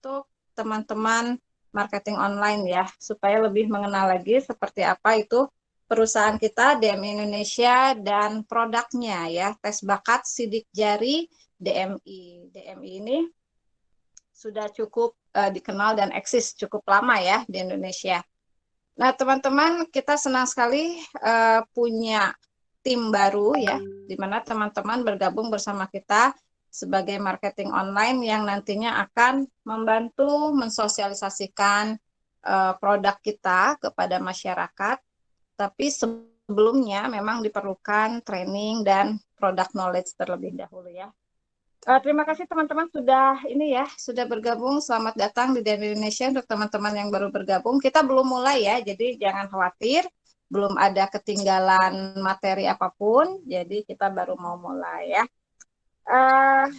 untuk teman-teman marketing online ya, supaya lebih mengenal lagi seperti apa itu perusahaan kita DMI Indonesia dan produknya ya, tes bakat sidik jari DMI. DMI ini sudah cukup dikenal dan eksis cukup lama ya di Indonesia. Nah, teman-teman, kita senang sekali punya tim baru ya, di mana teman-teman bergabung bersama kita sebagai marketing online yang nantinya akan membantu mensosialisasikan produk kita kepada masyarakat. Tapi sebelumnya memang diperlukan training dan product knowledge terlebih dahulu ya. Terima kasih teman-teman sudah bergabung. Selamat datang di DMI Indonesia untuk teman-teman yang baru bergabung. Kita belum mulai ya, jadi jangan khawatir. Belum ada ketinggalan materi apapun, jadi kita baru mau mulai ya.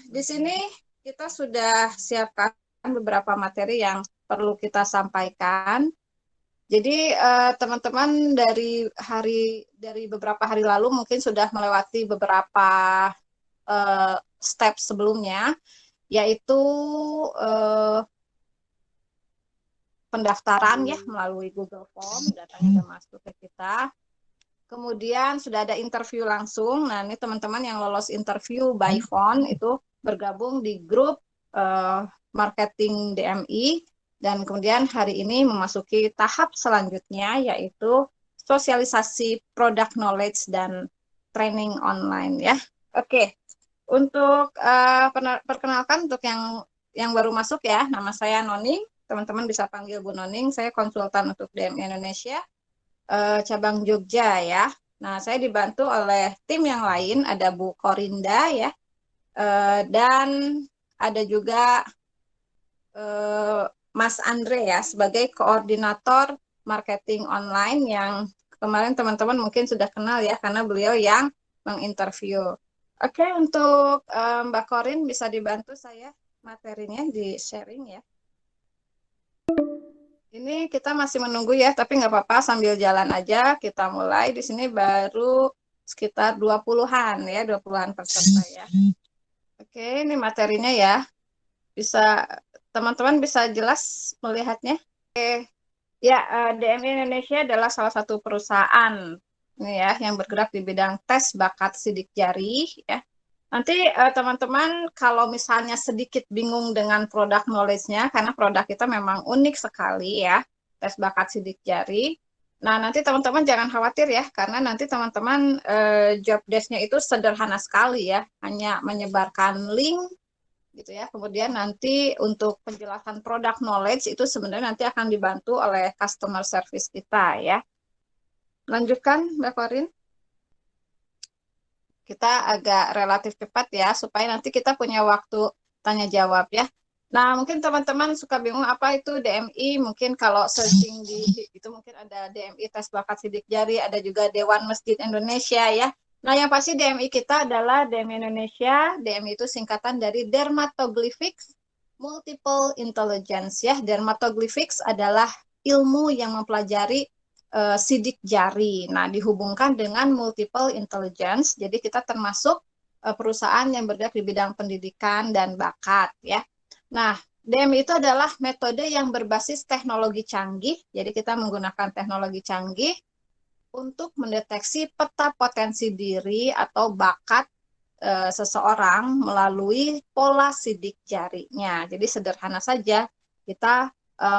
Di sini kita sudah siapkan beberapa materi yang perlu kita sampaikan. Jadi teman-teman dari beberapa hari lalu mungkin sudah melewati beberapa step sebelumnya, yaitu pendaftaran ya melalui Google Form, datanya sudah masuk ke kita. Kemudian sudah ada interview langsung. Nah, ini teman-teman yang lolos interview by phone itu bergabung di grup marketing DMI, dan kemudian hari ini memasuki tahap selanjutnya, yaitu sosialisasi product knowledge dan training online ya. Oke. Untuk perkenalkan untuk yang baru masuk ya, nama saya Noning, teman-teman bisa panggil Bu Noning, saya konsultan untuk DMI Indonesia, cabang Jogja ya. Nah, saya dibantu oleh tim yang lain, ada Bu Korinda ya, dan ada juga Mas Andre ya, sebagai koordinator marketing online yang kemarin teman-teman mungkin sudah kenal ya, karena beliau yang menginterview. Oke, untuk Mbak Korin bisa dibantu saya materinya di sharing ya. Ini kita masih menunggu ya, tapi nggak apa-apa, sambil jalan aja kita mulai. Di sini baru sekitar 20-an ya, 20-an peserta ya. Oke, ini materinya ya. Teman-teman bisa jelas melihatnya? Oke. Ya, DMI Indonesia adalah salah satu perusahaan ini ya yang bergerak di bidang tes bakat sidik jari ya. Nanti teman-teman kalau misalnya sedikit bingung dengan produk knowledge-nya, karena produk kita memang unik sekali ya, tes bakat sidik jari. Nah, nanti teman-teman jangan khawatir ya, karena nanti teman-teman job desk-nya itu sederhana sekali ya, hanya menyebarkan link gitu ya. Kemudian nanti untuk penjelasan produk knowledge itu sebenarnya nanti akan dibantu oleh customer service kita ya. Lanjutkan Mbak Korin. Kita agak relatif cepat ya, supaya nanti kita punya waktu tanya jawab ya. Nah, mungkin teman-teman suka bingung apa itu DMI, mungkin kalau searching di itu mungkin ada DMI tes bakat sidik jari, ada juga Dewan Masjid Indonesia ya. Nah, yang pasti DMI kita adalah DMI Indonesia. DMI itu singkatan dari Dermatoglyphics Multiple Intelligence ya. Dermatoglyphics adalah ilmu yang mempelajari sidik jari. Nah, dihubungkan dengan multiple intelligence. Jadi kita termasuk perusahaan yang bergerak di bidang pendidikan dan bakat ya. Nah, DMI itu adalah metode yang berbasis teknologi canggih. Jadi kita menggunakan teknologi canggih untuk mendeteksi peta potensi diri atau bakat seseorang melalui pola sidik jarinya. Jadi sederhana saja, kita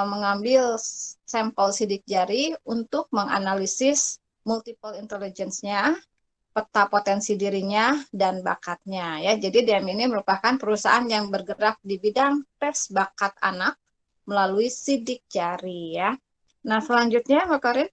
mengambil sampel sidik jari untuk menganalisis multiple intelligence-nya, peta potensi dirinya, dan bakatnya. Ya, jadi DMI ini merupakan perusahaan yang bergerak di bidang tes bakat anak melalui sidik jari. Ya. Nah, selanjutnya, Mbak Karin.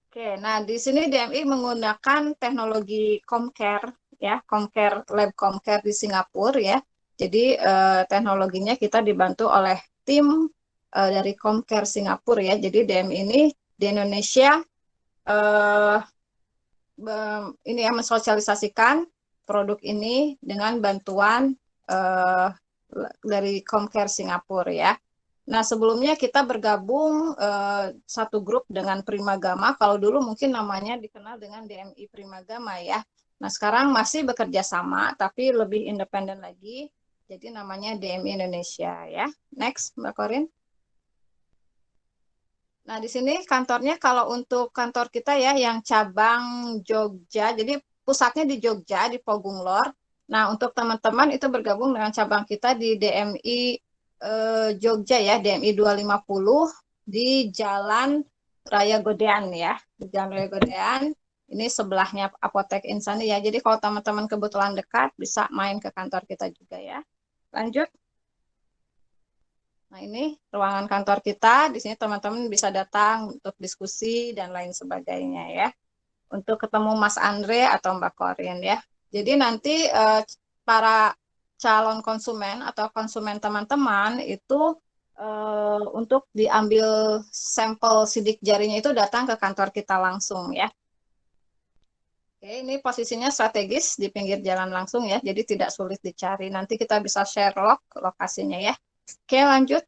Oke, nah di sini DMI menggunakan teknologi Comcare ya, Comcare Lab Comcare di Singapura ya. Jadi teknologinya kita dibantu oleh tim dari Comcare Singapura ya. Jadi DMI ini di Indonesia ini yang mensosialisasikan produk ini dengan bantuan dari Comcare Singapura ya. Nah, sebelumnya kita bergabung satu grup dengan Primagama. Kalau dulu mungkin namanya dikenal dengan DMI Primagama ya. Nah, sekarang masih bekerja sama, tapi lebih independen lagi. Jadi namanya DMI Indonesia ya. Next, Mbak Korin. Nah, di sini kantornya kalau untuk kantor kita ya yang cabang Jogja, jadi pusatnya di Jogja, di Pogunglor. Nah, untuk teman-teman itu bergabung dengan cabang kita di DMI Jogja ya, DMI 250 di Jalan Raya Godean ya. Di Jalan Raya Godean, ini sebelahnya Apotek Insani ya. Jadi kalau teman-teman kebetulan dekat, bisa main ke kantor kita juga ya. Lanjut. Nah, ini ruangan kantor kita. Di sini teman-teman bisa datang untuk diskusi dan lain sebagainya ya. Untuk ketemu Mas Andre atau Mbak Korin ya. Jadi nanti para calon konsumen atau konsumen teman-teman itu untuk diambil sampel sidik jarinya itu datang ke kantor kita langsung ya. Oke, ini posisinya strategis di pinggir jalan langsung ya, jadi tidak sulit dicari. Nanti kita bisa share lokasinya ya. Oke, lanjut.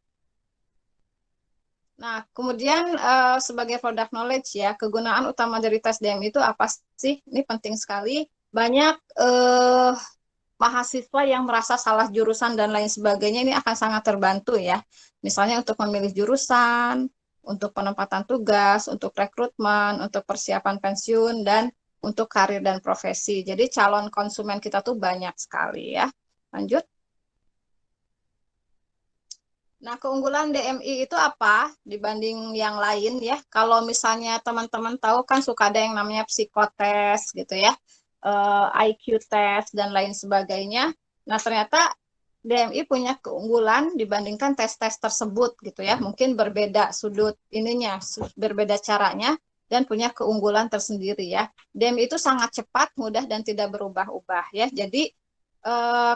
Nah, kemudian sebagai product knowledge ya, kegunaan utama dari tes DM itu apa sih? Ini penting sekali. Banyak mahasiswa yang merasa salah jurusan dan lain sebagainya ini akan sangat terbantu ya. Misalnya untuk memilih jurusan, untuk penempatan tugas, untuk rekrutmen, untuk persiapan pensiun, dan untuk karir dan profesi. Jadi calon konsumen kita tuh banyak sekali ya. Lanjut. Nah, keunggulan DMI itu apa dibanding yang lain ya? Kalau misalnya teman-teman tahu kan suka ada yang namanya psikotes gitu ya, IQ test dan lain sebagainya. Nah, ternyata DMI punya keunggulan dibandingkan tes-tes tersebut gitu ya. Mungkin berbeda sudut ininya, berbeda caranya dan punya keunggulan tersendiri ya. DMI itu sangat cepat, mudah dan tidak berubah-ubah ya. Jadi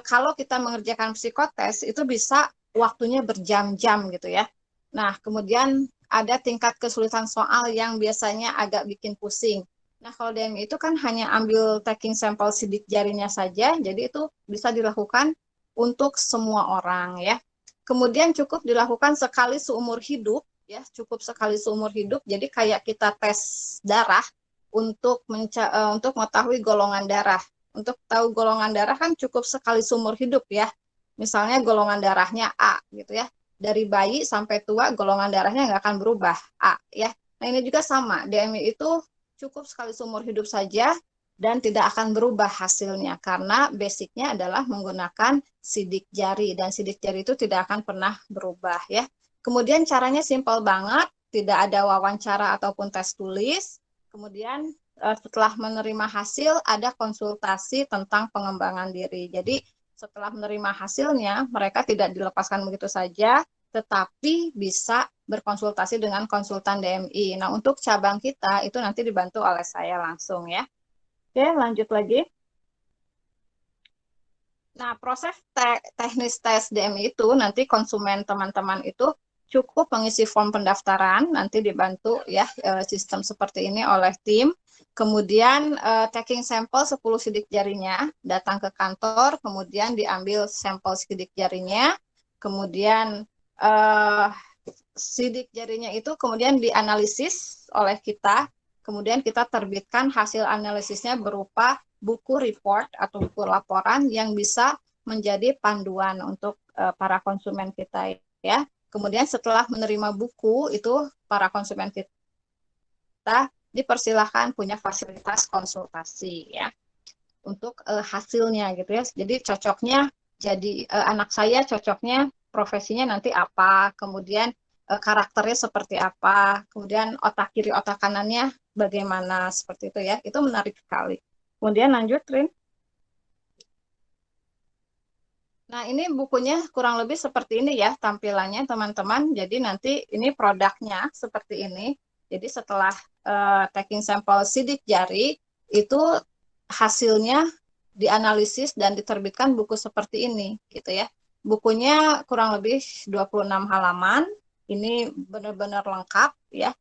kalau kita mengerjakan psikotes itu bisa waktunya berjam-jam gitu ya. Nah, kemudian ada tingkat kesulitan soal yang biasanya agak bikin pusing. Nah, kalau DMI itu kan hanya ambil taking sampel sidik jarinya saja, jadi itu bisa dilakukan untuk semua orang ya. Kemudian cukup dilakukan sekali seumur hidup ya, cukup sekali seumur hidup. Jadi kayak kita tes darah untuk mengetahui golongan darah. Untuk tahu golongan darah kan cukup sekali seumur hidup ya. Misalnya golongan darahnya A gitu ya. Dari bayi sampai tua golongan darahnya nggak akan berubah A ya. Nah ini juga sama, DMI itu cukup sekali seumur hidup saja dan tidak akan berubah hasilnya karena basicnya adalah menggunakan sidik jari dan sidik jari itu tidak akan pernah berubah ya. Kemudian caranya simpel banget, tidak ada wawancara ataupun tes tulis. Kemudian setelah menerima hasil ada konsultasi tentang pengembangan diri. Jadi setelah menerima hasilnya mereka tidak dilepaskan begitu saja, tetapi bisa berkonsultasi dengan konsultan DMI. Nah untuk cabang kita itu nanti dibantu oleh saya langsung ya. Oke lanjut lagi. Nah, proses teknis tes DMI itu nanti konsumen teman-teman itu cukup mengisi form pendaftaran, nanti dibantu ya sistem seperti ini oleh tim. Kemudian taking sampel 10 sidik jarinya, datang ke kantor, kemudian diambil sampel sidik jarinya, kemudian sidik jarinya itu kemudian dianalisis oleh kita, kemudian kita terbitkan hasil analisisnya berupa buku report atau buku laporan yang bisa menjadi panduan untuk para konsumen kita ya. Kemudian setelah menerima buku itu para konsumen kita dipersilahkan punya fasilitas konsultasi ya untuk hasilnya gitu ya. Jadi cocoknya jadi anak saya cocoknya profesinya nanti apa, kemudian karakternya seperti apa, kemudian otak kiri otak kanannya bagaimana seperti itu ya. Itu menarik sekali. Kemudian lanjut, Rin. Nah, ini bukunya kurang lebih seperti ini ya tampilannya, teman-teman. Jadi nanti ini produknya seperti ini. Jadi setelah taking sampel sidik jari, itu hasilnya dianalisis dan diterbitkan buku seperti ini, gitu ya. Bukunya kurang lebih 26 halaman. Ini benar-benar lengkap ya.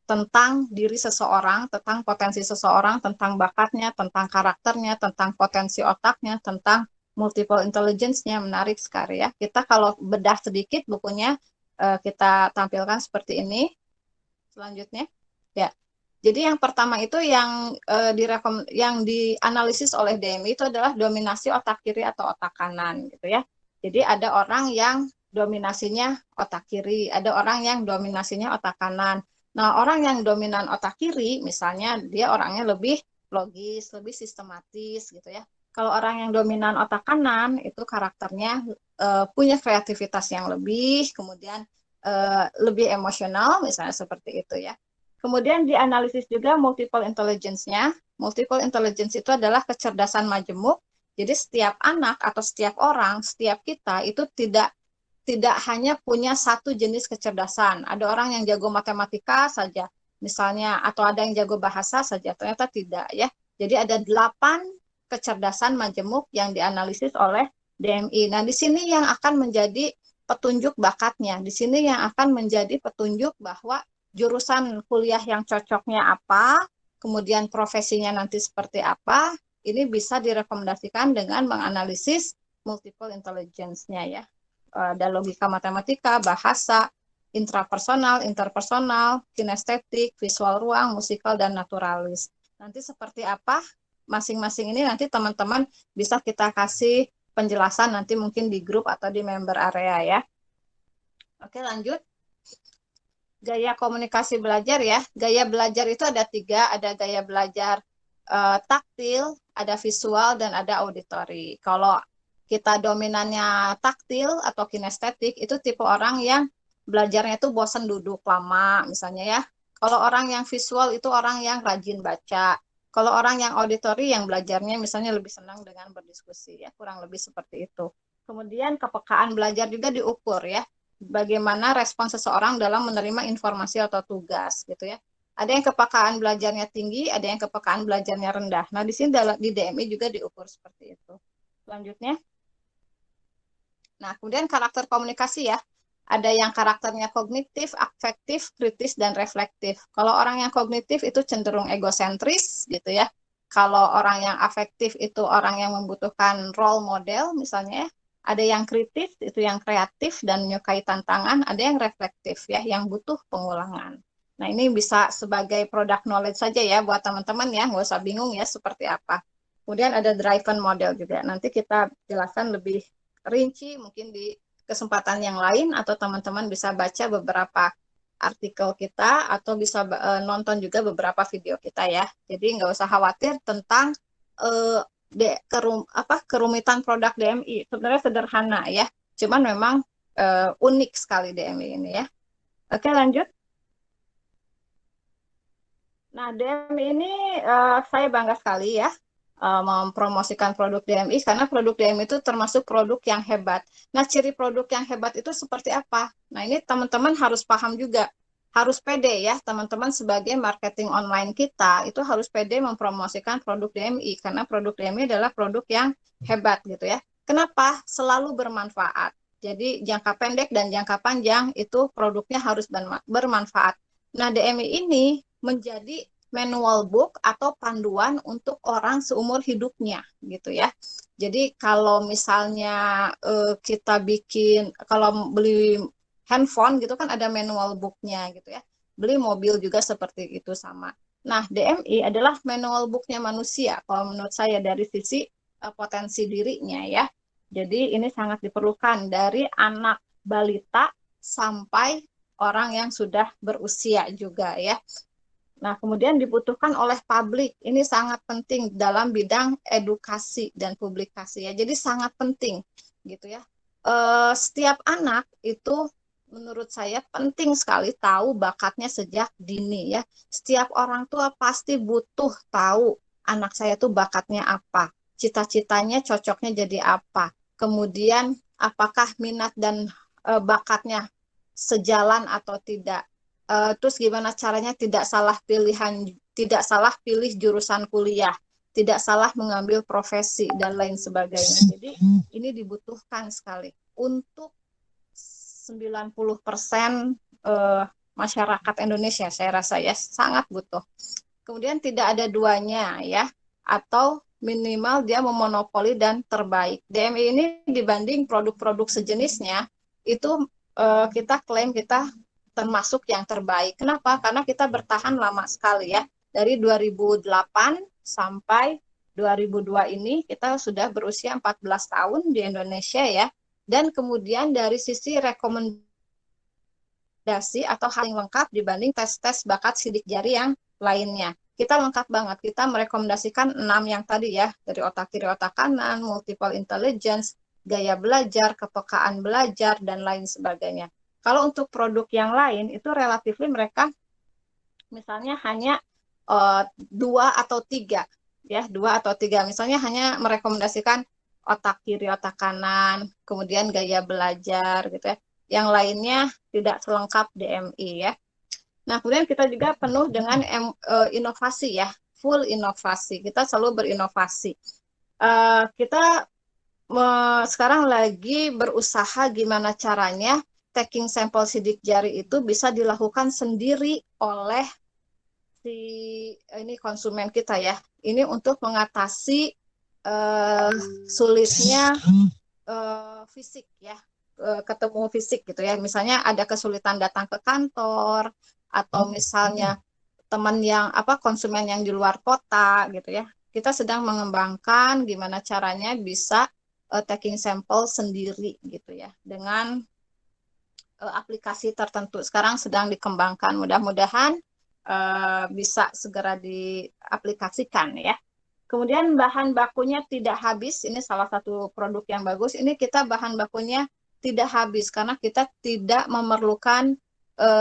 Tentang diri seseorang, tentang potensi seseorang, tentang bakatnya, tentang karakternya, tentang potensi otaknya, tentang multiple intelligence-nya. Menarik sekali ya. Kita kalau bedah sedikit bukunya kita tampilkan seperti ini. Selanjutnya, ya. Jadi yang pertama itu yang dianalisis oleh DMI itu adalah dominasi otak kiri atau otak kanan gitu ya. Jadi ada orang yang dominasinya otak kiri, ada orang yang dominasinya otak kanan. Nah, orang yang dominan otak kiri misalnya dia orangnya lebih logis, lebih sistematis gitu ya. Kalau orang yang dominan otak kanan itu karakternya punya kreativitas yang lebih, kemudian lebih emosional misalnya seperti itu ya. Kemudian dianalisis juga multiple intelligence-nya. Multiple intelligence itu adalah kecerdasan majemuk. Jadi setiap anak atau setiap orang, setiap kita itu tidak hanya punya satu jenis kecerdasan. Ada orang yang jago matematika saja, misalnya, atau ada yang jago bahasa saja. Ternyata tidak ya. Jadi ada 8 kecerdasan majemuk yang dianalisis oleh DMI. Nah, di sini yang akan menjadi petunjuk bakatnya. Di sini yang akan menjadi petunjuk bahwa jurusan kuliah yang cocoknya apa, kemudian profesinya nanti seperti apa, ini bisa direkomendasikan dengan menganalisis multiple intelligence-nya ya. Ada logika matematika, bahasa, intrapersonal, interpersonal, kinestetik, visual ruang, musikal, dan naturalis. Nanti seperti apa masing-masing ini nanti teman-teman bisa kita kasih penjelasan nanti mungkin di grup atau di member area ya. Oke, lanjut. Gaya komunikasi belajar ya. Gaya belajar itu ada 3, ada gaya belajar taktil, ada visual, dan ada auditori. Kalau kita dominannya taktil atau kinestetik, itu tipe orang yang belajarnya itu bosan duduk lama misalnya ya. Kalau orang yang visual itu orang yang rajin baca. Kalau orang yang auditori yang belajarnya misalnya lebih senang dengan berdiskusi ya, kurang lebih seperti itu. Kemudian kepekaan belajar juga diukur ya. Bagaimana respon seseorang dalam menerima informasi atau tugas gitu ya. Ada yang kepekaan belajarnya tinggi, ada yang kepekaan belajarnya rendah. Nah, di sini di DMI juga diukur seperti itu. Selanjutnya. Nah, kemudian karakter komunikasi ya. Ada yang karakternya kognitif, afektif, kritis, dan reflektif. Kalau orang yang kognitif itu cenderung egosentris gitu ya. Kalau orang yang afektif itu orang yang membutuhkan role model misalnya ya. Ada yang kritis, itu yang kreatif dan menyukai tantangan. Ada yang reflektif ya, yang butuh pengulangan. Nah, ini bisa sebagai product knowledge saja ya buat teman-teman ya. Nggak usah bingung ya seperti apa. Kemudian ada driven model juga. Nanti kita jelaskan lebih rinci mungkin di kesempatan yang lain atau teman-teman bisa baca beberapa artikel kita atau bisa nonton juga beberapa video kita ya. Jadi nggak usah khawatir tentang kerumitan produk DMI. Sebenarnya sederhana ya, cuman memang unik sekali DMI ini ya. Oke, lanjut. Nah, DMI ini saya bangga sekali ya mempromosikan produk DMI karena produk DMI itu termasuk produk yang hebat. Nah, ciri produk yang hebat itu seperti apa? Nah, ini teman-teman harus paham juga. Harus pede ya, teman-teman sebagai marketing online kita itu harus pede mempromosikan produk DMI karena produk DMI adalah produk yang hebat gitu ya. Kenapa? Selalu bermanfaat. Jadi jangka pendek dan jangka panjang itu produknya harus bermanfaat. Nah, DMI ini menjadi manual book atau panduan untuk orang seumur hidupnya gitu ya. Jadi kalau misalnya kita bikin, kalau beli handphone gitu kan ada manual booknya gitu ya. Beli mobil juga seperti itu sama. Nah, DMI adalah manual booknya manusia kalau menurut saya dari sisi potensi dirinya ya. Jadi ini sangat diperlukan dari anak balita sampai orang yang sudah berusia juga ya. Nah, kemudian dibutuhkan oleh publik. Ini sangat penting dalam bidang edukasi dan publikasi ya. Jadi sangat penting gitu ya. Setiap anak itu menurut saya penting sekali tahu bakatnya sejak dini ya. Setiap orang tua pasti butuh tahu anak saya tuh bakatnya apa, cita-citanya cocoknya jadi apa. Kemudian apakah minat dan bakatnya sejalan atau tidak. Terus gimana caranya tidak salah pilih jurusan kuliah, tidak salah mengambil profesi dan lain sebagainya. Jadi ini dibutuhkan sekali untuk 90% masyarakat Indonesia, saya rasa ya sangat butuh. Kemudian tidak ada duanya ya, atau minimal dia memonopoli dan terbaik. DMI ini dibanding produk-produk sejenisnya itu kita klaim kita termasuk yang terbaik. Kenapa? Karena kita bertahan lama sekali ya. Dari 2008 sampai 2002 ini kita sudah berusia 14 tahun di Indonesia ya. Dan kemudian dari sisi rekomendasi atau hal yang lengkap dibanding tes-tes bakat sidik jari yang lainnya. Kita lengkap banget. Kita merekomendasikan 6 yang tadi ya. Dari otak kiri, otak kanan, multiple intelligence, gaya belajar, kepekaan belajar, dan lain sebagainya. Kalau untuk produk yang lain itu relatif mereka misalnya hanya 2 atau 3 ya, 2 atau 3 misalnya hanya merekomendasikan otak kiri, otak kanan, kemudian gaya belajar gitu ya. Yang lainnya tidak selengkap DMI ya. Nah, kemudian kita juga penuh dengan inovasi ya, full inovasi. Kita selalu berinovasi. Kita sekarang lagi berusaha gimana caranya taking sampel sidik jari itu bisa dilakukan sendiri oleh si ini konsumen kita ya. Ini untuk mengatasi sulitnya fisik ya, ketemu fisik gitu ya. Misalnya ada kesulitan datang ke kantor atau misalnya teman yang konsumen yang di luar kota gitu ya. Kita sedang mengembangkan gimana caranya bisa taking sampel sendiri gitu ya dengan aplikasi tertentu. Sekarang sedang dikembangkan, mudah-mudahan bisa segera diaplikasikan ya. Kemudian bahan bakunya tidak habis, ini salah satu produk yang bagus. Ini kita bahan bakunya tidak habis karena kita tidak memerlukan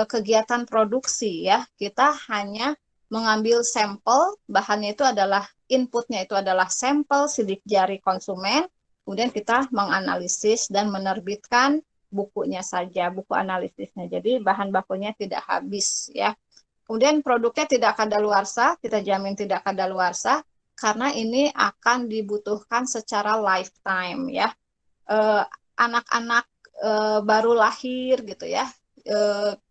kegiatan produksi ya. Kita hanya mengambil sampel, bahannya itu adalah inputnya itu adalah sampel sidik jari konsumen. Kemudian kita menganalisis dan menerbitkan bukunya saja, buku analisisnya. Jadi bahan bakunya tidak habis ya. Kemudian produknya tidak kadaluarsa, kita jamin tidak kadaluarsa karena ini akan dibutuhkan secara lifetime ya. Anak-anak baru lahir gitu ya.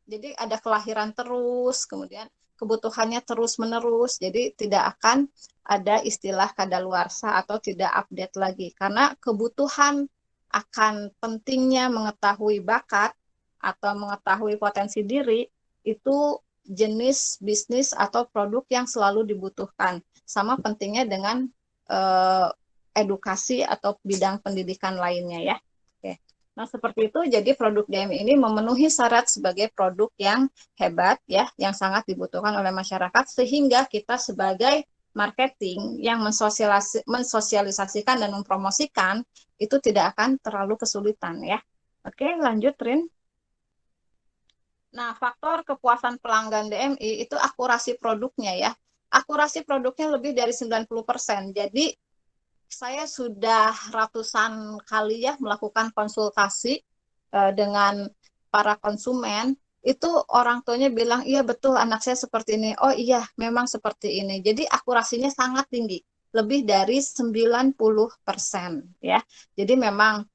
Jadi ada kelahiran terus, kemudian kebutuhannya terus-menerus. Jadi tidak akan ada istilah kadaluarsa atau tidak update lagi karena kebutuhan akan pentingnya mengetahui bakat atau mengetahui potensi diri itu jenis bisnis atau produk yang selalu dibutuhkan. Sama pentingnya dengan edukasi atau bidang pendidikan lainnya ya. Oke. Nah, seperti itu jadi produk DMI ini memenuhi syarat sebagai produk yang hebat ya, yang sangat dibutuhkan oleh masyarakat sehingga kita sebagai marketing yang mensosialisasikan dan mempromosikan itu tidak akan terlalu kesulitan ya. Oke, lanjut Rin. Nah, faktor kepuasan pelanggan DMI itu akurasi produknya ya. Akurasi produknya lebih dari 90%. Jadi saya sudah ratusan kali ya melakukan konsultasi dengan para konsumen. Itu orang tuanya bilang, iya betul anak saya seperti ini. Oh iya, memang seperti ini. Jadi akurasinya sangat tinggi, lebih dari 90% ya. Jadi memang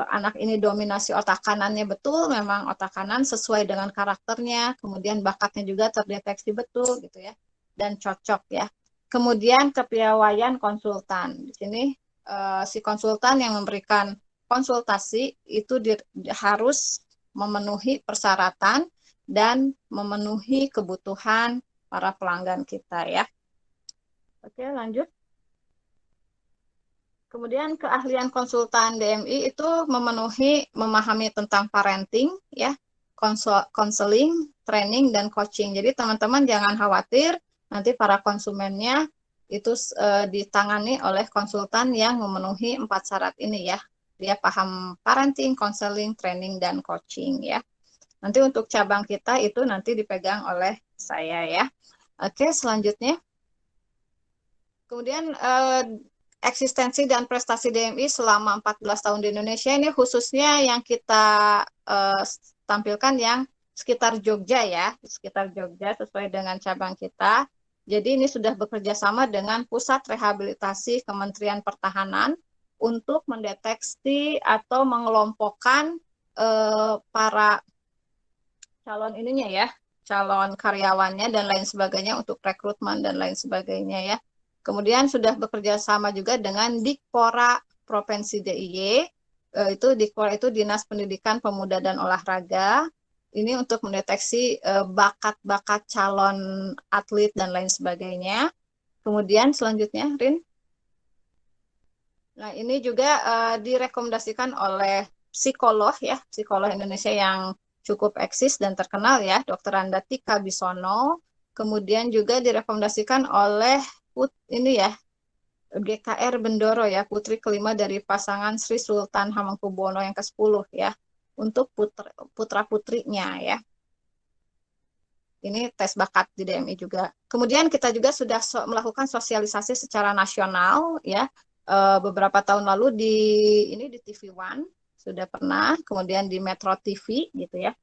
anak ini dominasi otak kanannya betul, memang otak kanan sesuai dengan karakternya, kemudian bakatnya juga terdeteksi betul gitu ya, dan cocok ya. Kemudian kepiawaian konsultan. Di sini si konsultan yang memberikan konsultasi itu harus memenuhi persyaratan dan memenuhi kebutuhan para pelanggan kita ya. Oke, lanjut. Kemudian keahlian konsultan DMI itu memahami tentang parenting ya, konseling, training dan coaching. Jadi teman-teman jangan khawatir nanti para konsumennya itu ditangani oleh konsultan yang memenuhi 4 syarat ini ya. Dia paham parenting, konseling, training dan coaching ya. Nanti untuk cabang kita itu nanti dipegang oleh saya ya. Oke, selanjutnya. Kemudian eksistensi dan prestasi DMI selama 14 tahun di Indonesia ini khususnya yang kita tampilkan yang sekitar Jogja ya, sekitar Jogja sesuai dengan cabang kita. Jadi ini sudah bekerja sama dengan Pusat Rehabilitasi Kementerian Pertahanan untuk mendeteksi atau mengelompokkan para calon ininya ya, calon karyawannya dan lain sebagainya untuk rekrutmen dan lain sebagainya ya. Kemudian sudah bekerja sama juga dengan Dikpora Provinsi DIY, itu Dikpora itu Dinas Pendidikan Pemuda dan Olahraga, ini untuk mendeteksi bakat-bakat calon atlet dan lain sebagainya. Kemudian selanjutnya, Rin. Nah, ini juga direkomendasikan oleh psikolog ya, psikolog Indonesia yang cukup eksis dan terkenal ya, Dr. Anda Tika Bisono. Kemudian juga direkomendasikan oleh ini ya, GKR Bendoro ya, putri kelima dari pasangan Sri Sultan Hamengkubuwono yang ke-10 ya, untuk putra-putrinya ya. Ini tes bakat di DMI juga. Kemudian kita juga sudah melakukan sosialisasi secara nasional ya. Beberapa tahun lalu di TV One sudah pernah, kemudian di Metro TV gitu ya.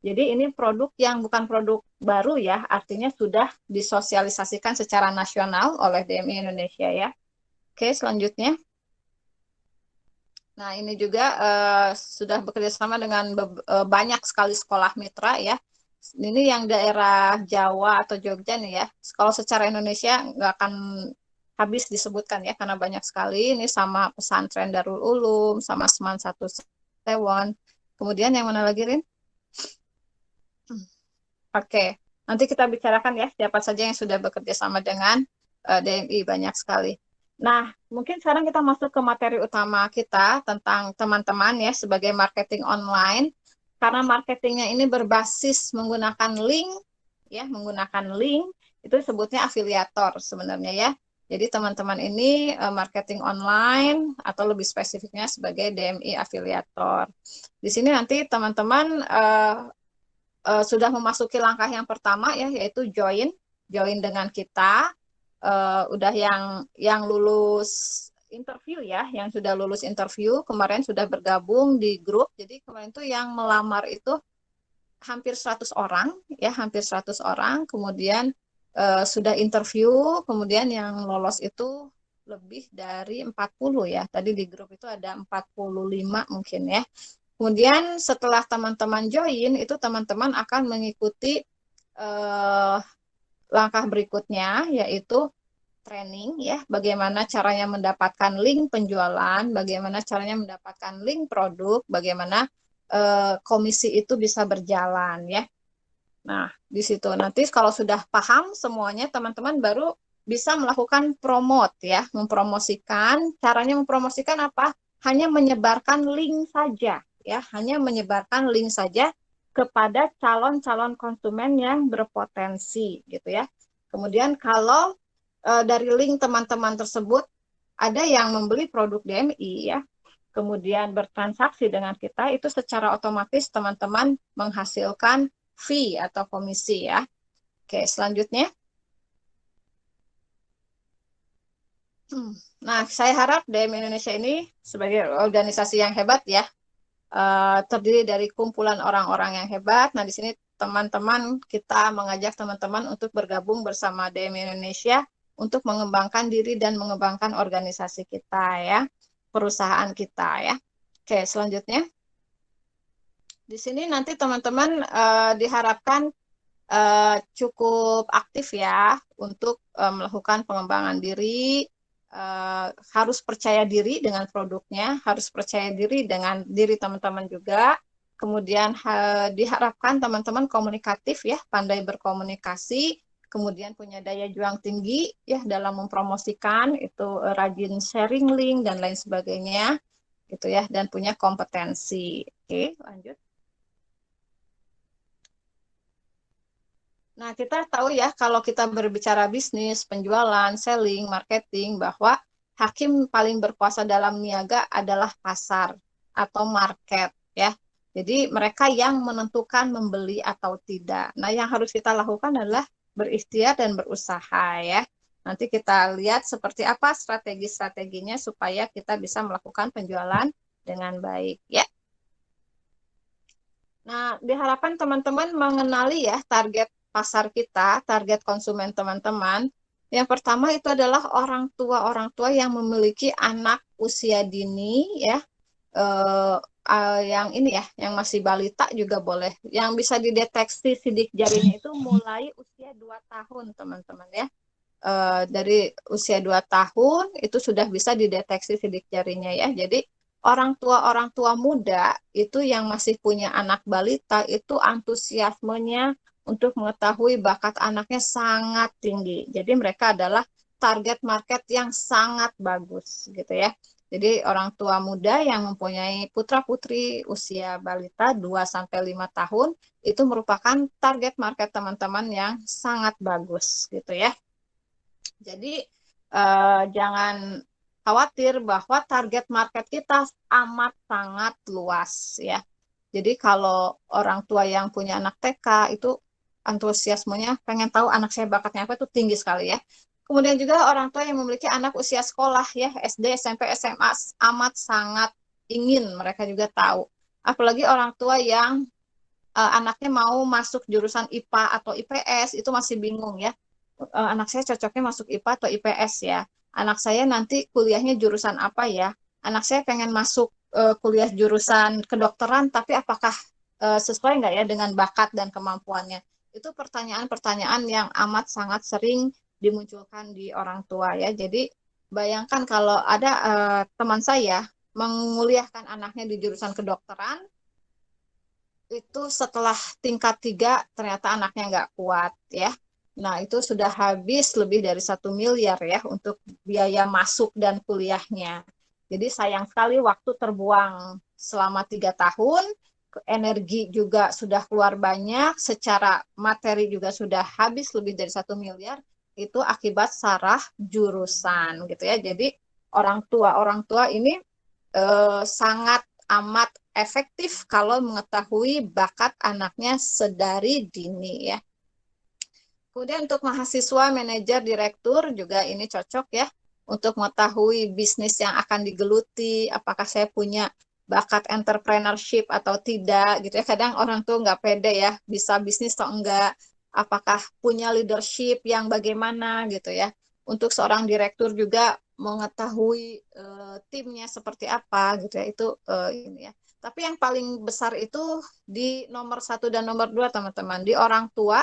Jadi ini produk yang bukan produk baru ya, artinya sudah disosialisasikan secara nasional oleh DMI Indonesia ya. Oke, selanjutnya. Nah, ini juga sudah bekerja sama dengan banyak sekali sekolah mitra ya. Ini yang daerah Jawa atau Jogja nih ya. Kalau secara Indonesia nggak akan habis disebutkan ya, karena banyak sekali. Ini sama pesantren Darul Ulum, sama Seman Satu Tewon. Kemudian yang mana lagi, Rin? Oke, nanti kita bicarakan ya siapa saja yang sudah bekerja sama dengan DMI, banyak sekali. Nah, mungkin sekarang kita masuk ke materi utama kita tentang teman-teman ya sebagai marketing online. Karena marketingnya ini berbasis menggunakan link, ya menggunakan link, itu sebutnya afiliator sebenarnya ya. Jadi teman-teman ini marketing online atau lebih spesifiknya sebagai DMI afiliator. Di sini nanti teman-teman sudah memasuki langkah yang pertama ya, yaitu join dengan kita. Udah yang lulus interview ya, yang sudah lulus interview kemarin sudah bergabung di grup. Jadi kemarin itu yang melamar itu hampir 100 orang ya, hampir 100 orang. Kemudian sudah interview, kemudian yang lolos itu lebih dari 40 ya. Tadi di grup itu ada 45 mungkin ya. Kemudian setelah teman-teman join, itu teman-teman akan mengikuti langkah berikutnya, yaitu training ya, bagaimana caranya mendapatkan link penjualan, bagaimana caranya mendapatkan link produk, bagaimana komisi itu bisa berjalan ya. Nah, di situ nanti kalau sudah paham semuanya, teman-teman baru bisa melakukan promote ya, mempromosikan. Caranya mempromosikan apa? Hanya menyebarkan link saja ya, hanya menyebarkan link saja kepada calon-calon konsumen yang berpotensi gitu ya. Kemudian kalau dari link teman-teman tersebut ada yang membeli produk DMI ya, kemudian bertransaksi dengan kita, itu secara otomatis teman-teman menghasilkan fee atau komisi ya. Oke, selanjutnya. Nah, saya harap DMI Indonesia ini sebagai organisasi yang hebat ya, terdiri dari kumpulan orang-orang yang hebat. Nah, di sini teman-teman kita mengajak teman-teman untuk bergabung bersama DMI Indonesia untuk mengembangkan diri dan mengembangkan organisasi kita ya, perusahaan kita ya. Oke, selanjutnya. Di sini nanti teman-teman diharapkan cukup aktif ya untuk melakukan pengembangan diri, harus percaya diri dengan produknya, harus percaya diri dengan diri teman-teman juga. Kemudian diharapkan teman-teman komunikatif ya, pandai berkomunikasi, kemudian punya daya juang tinggi ya dalam mempromosikan, itu rajin sharing link dan lain sebagainya gitu ya, dan punya kompetensi. Oke, lanjut. Nah, kita tahu ya kalau kita berbicara bisnis, penjualan, selling, marketing, bahwa hakim paling berkuasa dalam niaga adalah pasar atau market ya. Jadi mereka yang menentukan membeli atau tidak. Nah, yang harus kita lakukan adalah berikhtiar dan berusaha ya. Nanti kita lihat seperti apa strategi-strateginya supaya kita bisa melakukan penjualan dengan baik ya. Nah, diharapkan teman-teman mengenali ya target pasar kita, target konsumen teman-teman. Yang pertama itu adalah orang tua yang memiliki anak usia dini ya, yang ini ya, yang masih balita juga boleh. Yang bisa dideteksi sidik jarinya itu mulai usia 2 tahun teman-teman ya. Dari usia 2 tahun itu sudah bisa dideteksi sidik jarinya ya. Jadi orang tua muda itu yang masih punya anak balita itu antusiasmenya untuk mengetahui bakat anaknya sangat tinggi. Jadi mereka adalah target market yang sangat bagus gitu ya. Jadi orang tua muda yang mempunyai putra-putri usia balita 2 sampai 5 tahun itu merupakan target market teman-teman yang sangat bagus gitu ya. Jadi jangan khawatir bahwa target market kita amat sangat luas ya. Jadi kalau orang tua yang punya anak TK itu antusiasmenya pengen tahu anak saya bakatnya apa itu tinggi sekali ya. Kemudian juga orang tua yang memiliki anak usia sekolah ya, SD, SMP, SMA amat sangat ingin mereka juga tahu. Apalagi orang tua yang anaknya mau masuk jurusan IPA atau IPS itu masih bingung ya. Anak saya cocoknya masuk IPA atau IPS ya. Anak saya nanti kuliahnya jurusan apa ya? Anak saya pengen masuk kuliah jurusan kedokteran, tapi apakah sesuai nggak ya dengan bakat dan kemampuannya? Itu pertanyaan-pertanyaan yang amat sangat sering dimunculkan di orang tua ya. Jadi bayangkan kalau ada teman saya menguliahkan anaknya di jurusan kedokteran, itu setelah tingkat 3 ternyata anaknya nggak kuat ya. Nah itu sudah habis lebih dari 1 miliar ya untuk biaya masuk dan kuliahnya. Jadi sayang sekali waktu terbuang selama 3 tahun, energi juga sudah keluar banyak, secara materi juga sudah habis lebih dari 1 miliar, itu akibat salah jurusan gitu ya. Jadi orang tua ini sangat amat efektif kalau mengetahui bakat anaknya sedari dini ya. Kemudian untuk mahasiswa, manajer, direktur juga ini cocok ya untuk mengetahui bisnis yang akan digeluti, apakah saya punya bakat entrepreneurship atau tidak gitu ya. Kadang orang tuh nggak pede ya bisa bisnis atau enggak, apakah punya leadership yang bagaimana gitu ya. Untuk seorang direktur juga mengetahui timnya seperti apa gitu ya, itu ini ya. Tapi yang paling besar itu di nomor 1 dan nomor 2 teman-teman, di orang tua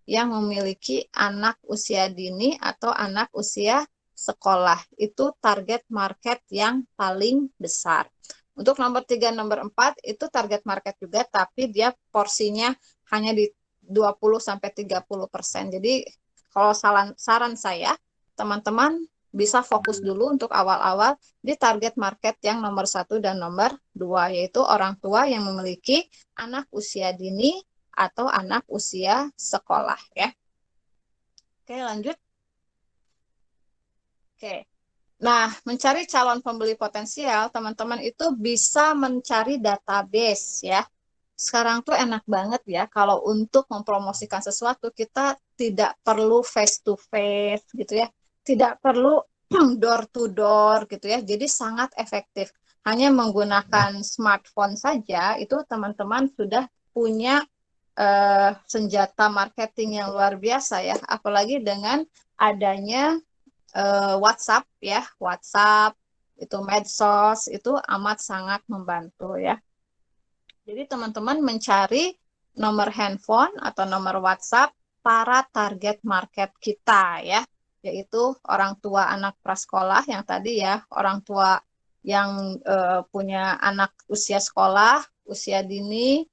yang memiliki anak usia dini atau anak usia sekolah. Itu target market yang paling besar. Untuk nomor 3, nomor 4 itu target market juga, tapi dia porsinya hanya di 20-30%. Jadi kalau saran saya, teman-teman bisa fokus dulu untuk awal-awal di target market yang nomor 1 dan nomor 2, yaitu orang tua yang memiliki anak usia dini atau anak usia sekolah ya. Oke, lanjut. Oke. Nah, mencari calon pembeli potensial, teman-teman itu bisa mencari database ya. Sekarang tuh enak banget ya kalau untuk mempromosikan sesuatu kita tidak perlu face to face gitu ya. Tidak perlu door to door gitu ya. Jadi sangat efektif. Hanya menggunakan smartphone saja itu teman-teman sudah punya senjata marketing yang luar biasa ya. Apalagi dengan adanya WhatsApp ya, WhatsApp itu medsos itu amat sangat membantu ya. Jadi teman-teman mencari nomor handphone atau nomor WhatsApp para target market kita ya, yaitu orang tua anak prasekolah yang tadi ya, orang tua yang punya anak usia sekolah, usia dini,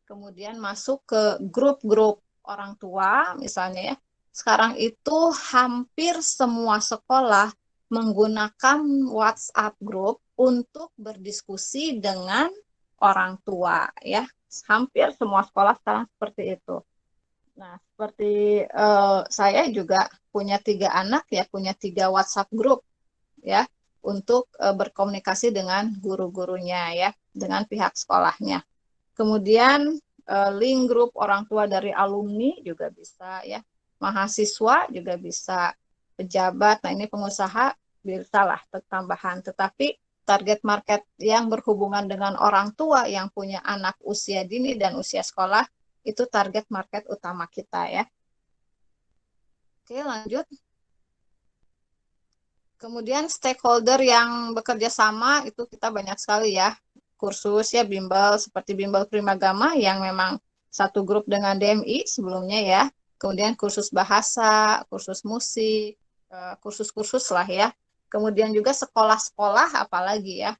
kemudian masuk ke grup-grup orang tua misalnya ya. Sekarang itu hampir semua sekolah menggunakan WhatsApp group untuk berdiskusi dengan orang tua ya. Hampir semua sekolah sekarang seperti itu. Nah, seperti saya juga punya 3 anak ya, punya 3 WhatsApp group ya untuk berkomunikasi dengan guru-gurunya ya, dengan pihak sekolahnya. Kemudian link grup orang tua dari alumni juga bisa ya, mahasiswa juga bisa, pejabat. Nah ini pengusaha bisa lah tambahan. Tetapi target market yang berhubungan dengan orang tua yang punya anak usia dini dan usia sekolah itu target market utama kita ya. Oke, lanjut. Kemudian stakeholder yang bekerja sama itu kita banyak sekali ya. Kursus ya bimbel seperti bimbel Primagama yang memang satu grup dengan DMI sebelumnya ya. Kemudian kursus bahasa, kursus musik, kursus-kursus lah ya. Kemudian juga sekolah-sekolah apalagi ya.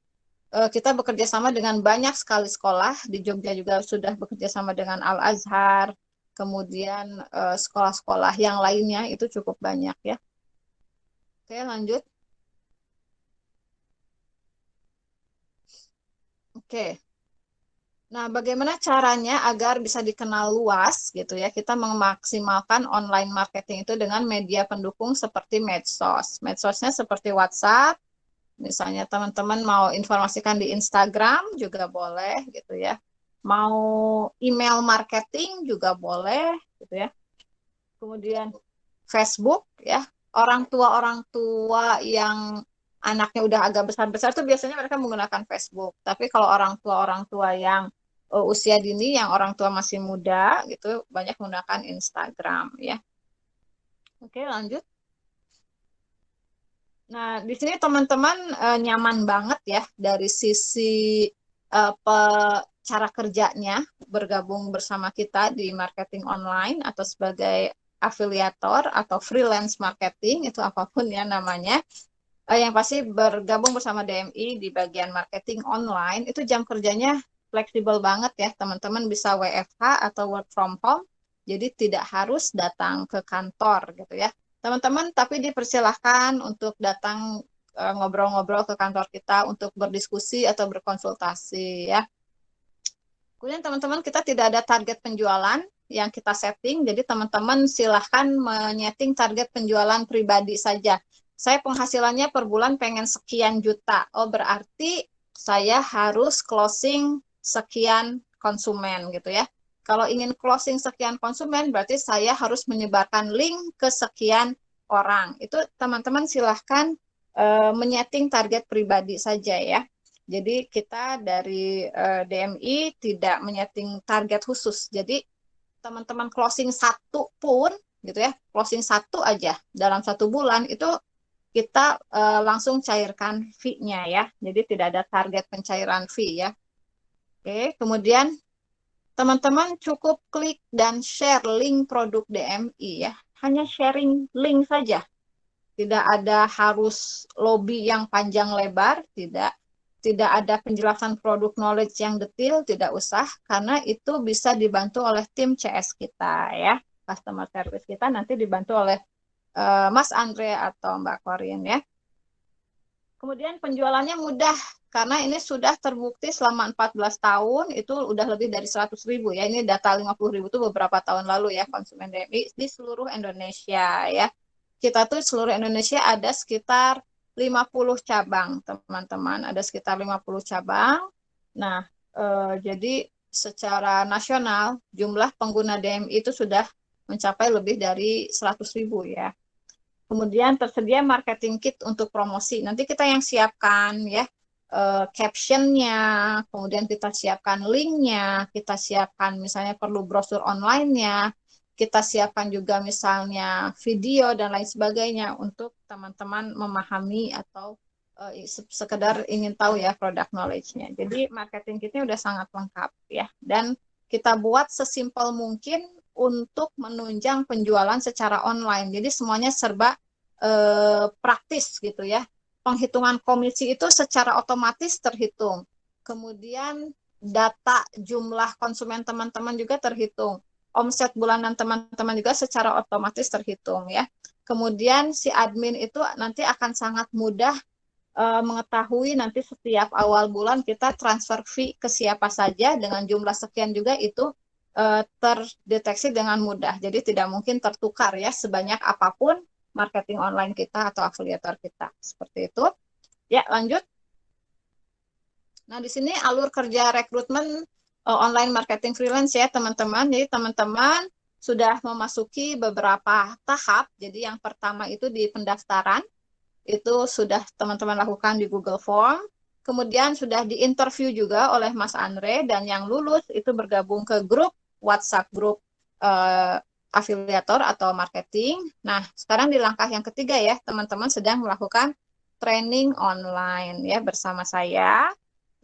kita bekerja sama dengan banyak sekali sekolah. Di Jogja juga sudah bekerja sama dengan Al-Azhar, kemudian sekolah-sekolah yang lainnya itu cukup banyak ya. Oke, lanjut. Oke. Nah, bagaimana caranya agar bisa dikenal luas gitu ya? Kita memaksimalkan online marketing itu dengan media pendukung seperti medsos. Medsosnya seperti WhatsApp, misalnya teman-teman mau informasikan di Instagram juga boleh gitu ya. Mau email marketing juga boleh gitu ya. Kemudian Facebook ya. Orang tua yang anaknya udah agak besar-besar tuh biasanya mereka menggunakan Facebook. Tapi kalau orang tua yang usia dini, yang orang tua masih muda gitu, banyak menggunakan Instagram ya. Oke, lanjut. Nah, di sini teman-teman nyaman banget ya dari sisi cara kerjanya bergabung bersama kita di marketing online atau sebagai afiliator atau freelance marketing, itu apapun ya namanya. Yang pasti bergabung bersama DMI di bagian marketing online itu jam kerjanya fleksibel banget ya, teman-teman bisa WFH atau work from home, jadi tidak harus datang ke kantor gitu ya teman-teman, tapi dipersilahkan untuk datang ngobrol-ngobrol ke kantor kita untuk berdiskusi atau berkonsultasi ya. Kemudian teman-teman, kita tidak ada target penjualan yang kita setting, jadi teman-teman silahkan menyeting target penjualan pribadi saja. Saya penghasilannya per bulan pengen sekian juta, oh berarti saya harus closing sekian konsumen gitu ya. Kalau ingin closing sekian konsumen, berarti saya harus menyebarkan link ke sekian orang. Itu teman-teman silahkan menyeting target pribadi saja ya. Jadi kita dari DMI tidak menyeting target khusus. Jadi teman-teman closing satu pun gitu ya, closing satu aja dalam 1 bulan itu kita langsung cairkan fee-nya ya. Jadi tidak ada target pencairan fee ya. Oke, kemudian teman-teman cukup klik dan share link produk DMI ya. Hanya sharing link saja. Tidak ada harus lobby yang panjang lebar, tidak. Tidak ada penjelasan produk knowledge yang detail, tidak usah, karena itu bisa dibantu oleh tim CS kita ya, customer service kita nanti dibantu oleh Mas Andre atau Mbak Korin ya. Kemudian penjualannya mudah, karena ini sudah terbukti selama 14 tahun, itu udah lebih dari 100.000 ya, ini data 50.000 itu beberapa tahun lalu ya, konsumen DMI di seluruh Indonesia ya. Kita tuh seluruh Indonesia ada sekitar 50 cabang, teman-teman. Ada sekitar 50 cabang. Nah, jadi secara nasional jumlah pengguna DMI itu sudah mencapai lebih dari 100.000 ya. Kemudian tersedia marketing kit untuk promosi. Nanti kita yang siapkan ya captionnya, kemudian kita siapkan linknya, kita siapkan misalnya perlu brosur online-nya, kita siapkan juga misalnya video dan lain sebagainya untuk teman-teman memahami atau sekedar ingin tahu ya produk knowledge-nya. Jadi marketing kitnya udah sangat lengkap ya, dan kita buat sesimpel mungkin untuk menunjang penjualan secara online. Jadi semuanya serba praktis gitu ya. Penghitungan komisi itu secara otomatis terhitung. Kemudian data jumlah konsumen teman-teman juga terhitung. Omset bulanan teman-teman juga secara otomatis terhitung ya. Kemudian si admin itu nanti akan sangat mudah mengetahui nanti setiap awal bulan kita transfer fee ke siapa saja dengan jumlah sekian juga itu terdeteksi dengan mudah. Jadi tidak mungkin tertukar ya sebanyak apapun marketing online kita atau afiliator kita. Seperti itu. Ya, lanjut. Nah, di sini alur kerja rekrutmen online marketing freelance ya, teman-teman. Jadi, teman-teman sudah memasuki beberapa tahap. Jadi, yang pertama itu di pendaftaran. Itu sudah teman-teman lakukan di Google Form. Kemudian sudah diinterview juga oleh Mas Andre, dan yang lulus itu bergabung ke grup WhatsApp, grup afiliator atau marketing. Nah, sekarang di langkah yang ketiga ya, teman-teman sedang melakukan training online ya bersama saya.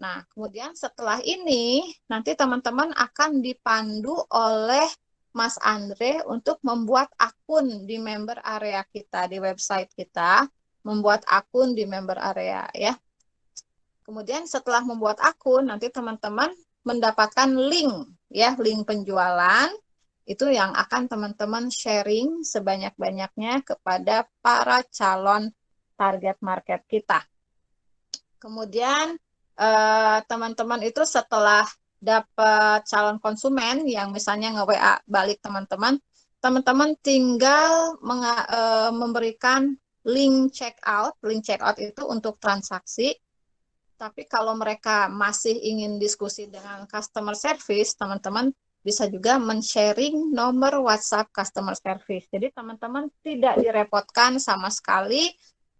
Nah, kemudian setelah ini nanti teman-teman akan dipandu oleh Mas Andre untuk membuat akun di member area kita, di website kita, membuat akun di member area ya. Kemudian setelah membuat akun, nanti teman-teman mendapatkan link, ya, link penjualan, itu yang akan teman-teman sharing sebanyak-banyaknya kepada para calon target market kita. Kemudian teman-teman itu setelah dapat calon konsumen yang misalnya nge-WA balik teman-teman, teman-teman tinggal memberikan link checkout. Link checkout itu untuk transaksi. Tapi kalau mereka masih ingin diskusi dengan customer service, teman-teman bisa juga men-sharing nomor WhatsApp customer service. Jadi teman-teman tidak direpotkan sama sekali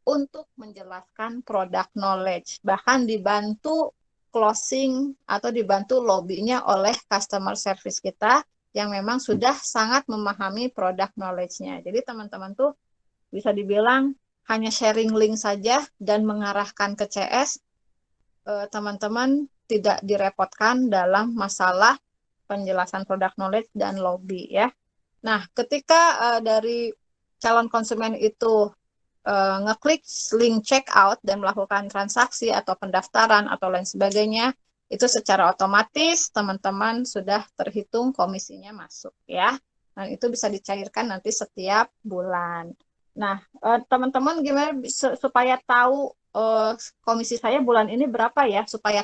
untuk menjelaskan product knowledge. Bahkan dibantu closing atau dibantu lobbynya oleh customer service kita yang memang sudah sangat memahami product knowledge-nya. Jadi teman-teman tuh bisa dibilang hanya sharing link saja dan mengarahkan ke CS, teman-teman tidak direpotkan dalam masalah penjelasan product knowledge dan lobby, ya. Nah, ketika dari calon konsumen itu ngeklik link checkout dan melakukan transaksi atau pendaftaran atau lain sebagainya, itu secara otomatis teman-teman sudah terhitung komisinya masuk, ya. Dan itu bisa dicairkan nanti setiap bulan. Nah, teman-teman gimana supaya tahu komisi saya bulan ini berapa, ya, supaya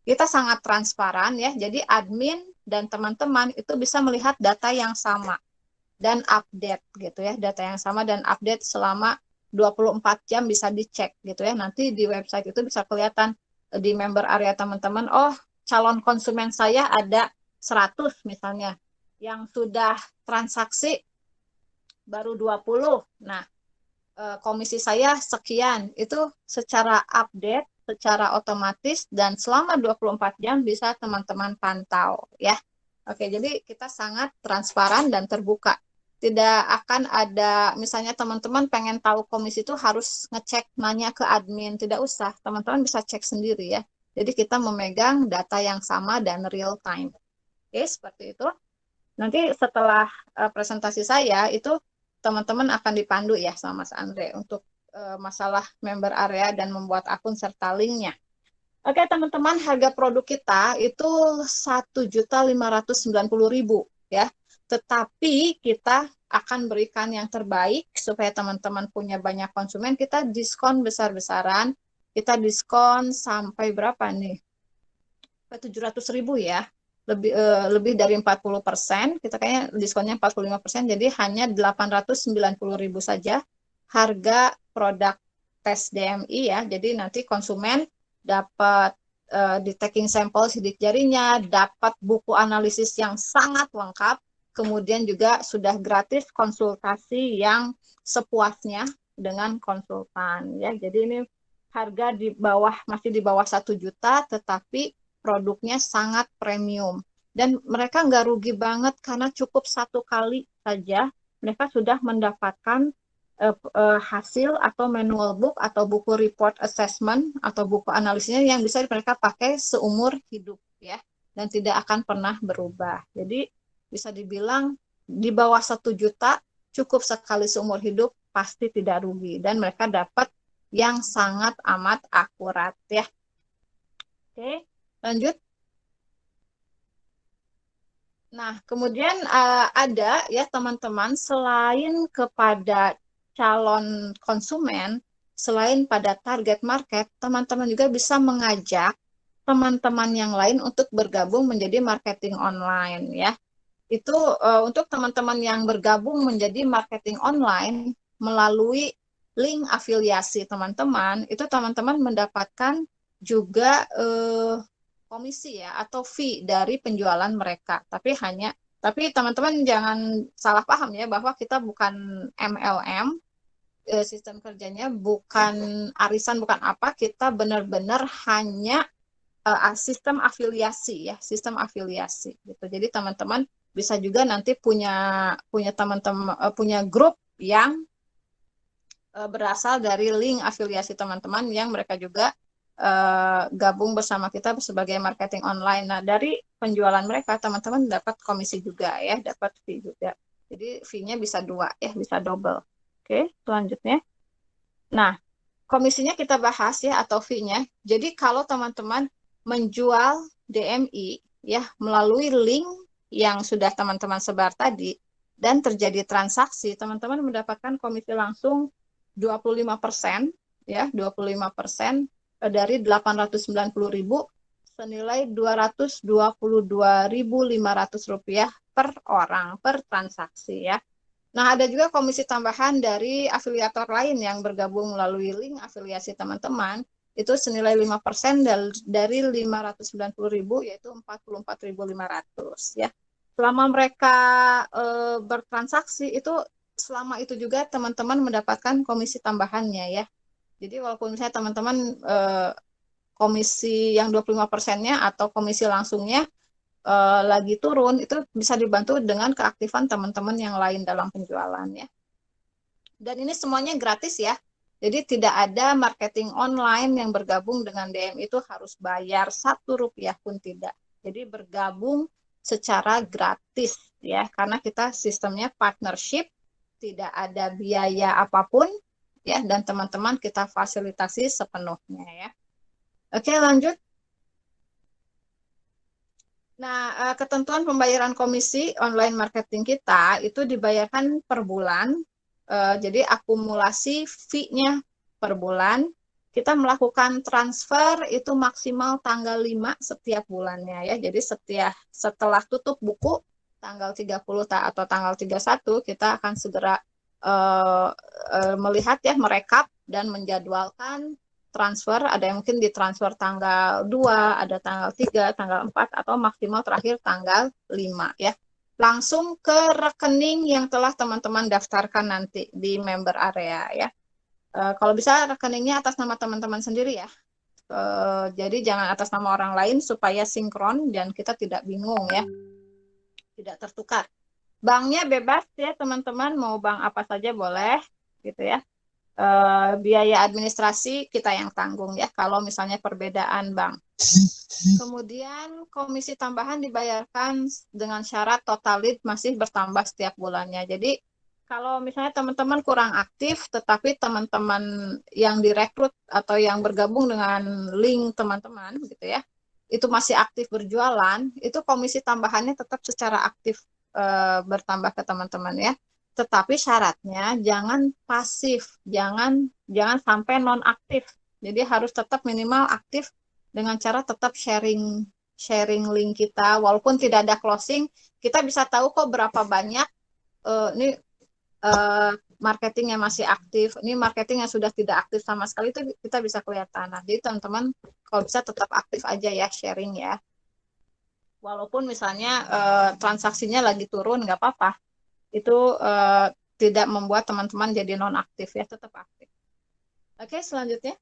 kita sangat transparan, ya. Jadi admin dan teman-teman itu bisa melihat data yang sama dan update gitu, ya, data yang sama dan update selama 24 jam bisa dicek gitu, ya. Nanti di website itu bisa kelihatan di member area teman-teman, oh, calon konsumen saya ada 100 misalnya, yang sudah transaksi baru 20. Nah, komisi saya sekian. Itu secara update, secara otomatis, dan selama 24 jam bisa teman-teman pantau, ya. Oke, jadi kita sangat transparan dan terbuka. Tidak akan ada, misalnya teman-teman pengen tahu komisi itu harus ngecek, nanya ke admin. Tidak usah, teman-teman bisa cek sendiri, ya. Jadi kita memegang data yang sama dan real time. Oke, seperti itu. Nanti setelah presentasi saya, itu teman-teman akan dipandu, ya, sama Mas Andre untuk masalah member area dan membuat akun serta linknya. Oke, teman-teman, harga produk kita itu 1.590.000, ya. Tetapi kita akan berikan yang terbaik supaya teman-teman punya banyak konsumen. Kita diskon besar-besaran. Kita diskon sampai berapa nih? 700.000, ya. Lebih dari 40%, kita kayaknya diskonnya 45%, jadi hanya 890.000 saja harga produk tes DMI, ya. Jadi nanti konsumen dapat di taking sampel sidik jarinya, dapat buku analisis yang sangat lengkap, kemudian juga sudah gratis konsultasi yang sepuasnya dengan konsultan, ya. Jadi ini harga masih di bawah 1 juta, tetapi produknya sangat premium. Dan mereka nggak rugi banget karena cukup satu kali saja mereka sudah mendapatkan hasil atau manual book atau buku report assessment atau buku analisisnya yang bisa mereka pakai seumur hidup, ya, dan tidak akan pernah berubah. Jadi bisa dibilang di bawah 1 juta cukup sekali seumur hidup, pasti tidak rugi, dan mereka dapat yang sangat amat akurat, ya. Oke, lanjut. Nah, kemudian ada, ya, teman-teman, selain kepada calon konsumen, selain pada target market, teman-teman juga bisa mengajak teman-teman yang lain untuk bergabung menjadi marketing online, ya. Itu untuk teman-teman yang bergabung menjadi marketing online melalui link afiliasi teman-teman, itu teman-teman mendapatkan juga komisi, ya, atau fee dari penjualan mereka. Tapi teman-teman jangan salah paham, ya, bahwa kita bukan MLM, sistem kerjanya bukan arisan, bukan apa, kita benar-benar hanya sistem afiliasi, ya, sistem afiliasi gitu. Jadi teman-teman bisa juga nanti punya teman-teman punya grup yang berasal dari link afiliasi teman-teman yang mereka juga gabung bersama kita sebagai marketing online. Nah, dari penjualan mereka teman-teman dapat komisi juga, ya, dapat fee juga. Jadi fee-nya bisa 2, ya, bisa double. Oke, selanjutnya. Nah, komisinya kita bahas ya, atau fee-nya. Jadi kalau teman-teman menjual DMI ya melalui link yang sudah teman-teman sebar tadi dan terjadi transaksi, teman-teman mendapatkan komisi langsung 25% ya, 25% dari 890.000 senilai Rp222.500 per orang per transaksi ya. Nah, ada juga komisi tambahan dari afiliator lain yang bergabung melalui link afiliasi teman-teman, itu senilai 5% dari 590.000, yaitu 44.500 ya. Selama mereka bertransaksi, itu selama itu juga teman-teman mendapatkan komisi tambahannya ya. Jadi walaupun misalnya teman-teman komisi yang 25%-nya atau komisi langsungnya lagi turun, itu bisa dibantu dengan keaktifan teman-teman yang lain dalam penjualan ya. Dan ini semuanya gratis ya. Jadi tidak ada marketing online yang bergabung dengan DM itu harus bayar Rp1 pun tidak. Jadi bergabung secara gratis ya, karena kita sistemnya partnership, tidak ada biaya apapun ya, dan teman-teman kita fasilitasi sepenuhnya ya. Oke, lanjut. Nah, ketentuan pembayaran komisi online marketing kita itu dibayarkan per bulan. Jadi akumulasi fee-nya per bulan. Kita melakukan transfer itu maksimal tanggal 5 setiap bulannya ya. Jadi setelah tutup buku tanggal 30 atau tanggal 31 kita akan segera melihat ya, merekap dan menjadwalkan transfer. Ada yang mungkin ditransfer tanggal 2, ada tanggal 3, tanggal 4, atau maksimal terakhir tanggal 5 ya. Langsung ke rekening yang telah teman-teman daftarkan nanti di member area ya. Kalau bisa rekeningnya atas nama teman-teman sendiri ya. Jadi jangan atas nama orang lain supaya sinkron dan kita tidak bingung ya. Tidak tertukar. Banknya bebas ya teman-teman, mau bank apa saja boleh gitu ya. Biaya administrasi kita yang tanggung ya kalau misalnya perbedaan bank. Kemudian komisi tambahan dibayarkan dengan syarat total lead masih bertambah setiap bulannya. Jadi kalau misalnya teman-teman kurang aktif tetapi teman-teman yang direkrut atau yang bergabung dengan link teman-teman gitu ya, itu masih aktif berjualan, itu komisi tambahannya tetap secara aktif bertambah ke teman-teman ya. Tetapi syaratnya jangan pasif, jangan sampai non-aktif. Jadi harus tetap minimal aktif dengan cara tetap sharing link kita, walaupun tidak ada closing, kita bisa tahu kok berapa banyak ini marketing yang masih aktif, ini marketing yang sudah tidak aktif sama sekali, itu kita bisa kelihatan. Nah, jadi teman-teman kalau bisa tetap aktif aja ya, sharing ya. Walaupun misalnya transaksinya lagi turun, nggak apa-apa. Itu tidak membuat teman-teman jadi non-aktif ya, tetap aktif. Oke, selanjutnya.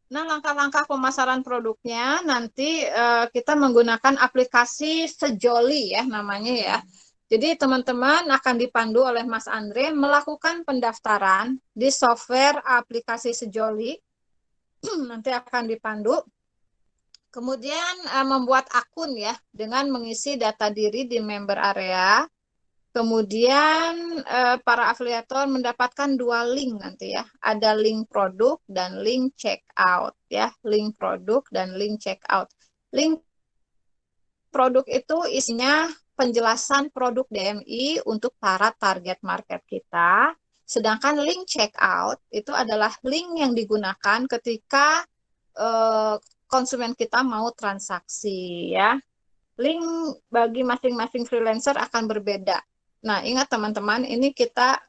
Nah, langkah-langkah pemasaran produknya nanti kita menggunakan aplikasi Sejoli ya namanya ya. Jadi teman-teman akan dipandu oleh Mas Andre melakukan pendaftaran di software aplikasi Sejoli. Nanti akan dipandu. Kemudian membuat akun ya dengan mengisi data diri di member area. Kemudian para afiliator mendapatkan 2 link nanti ya. Ada link produk dan link checkout ya. Link produk dan link checkout. Link produk itu isinya penjelasan produk DMI untuk para target market kita. Sedangkan link checkout itu adalah link yang digunakan ketika konsumen kita mau transaksi ya. Link bagi masing-masing freelancer akan berbeda. Nah, ingat teman-teman, ini kita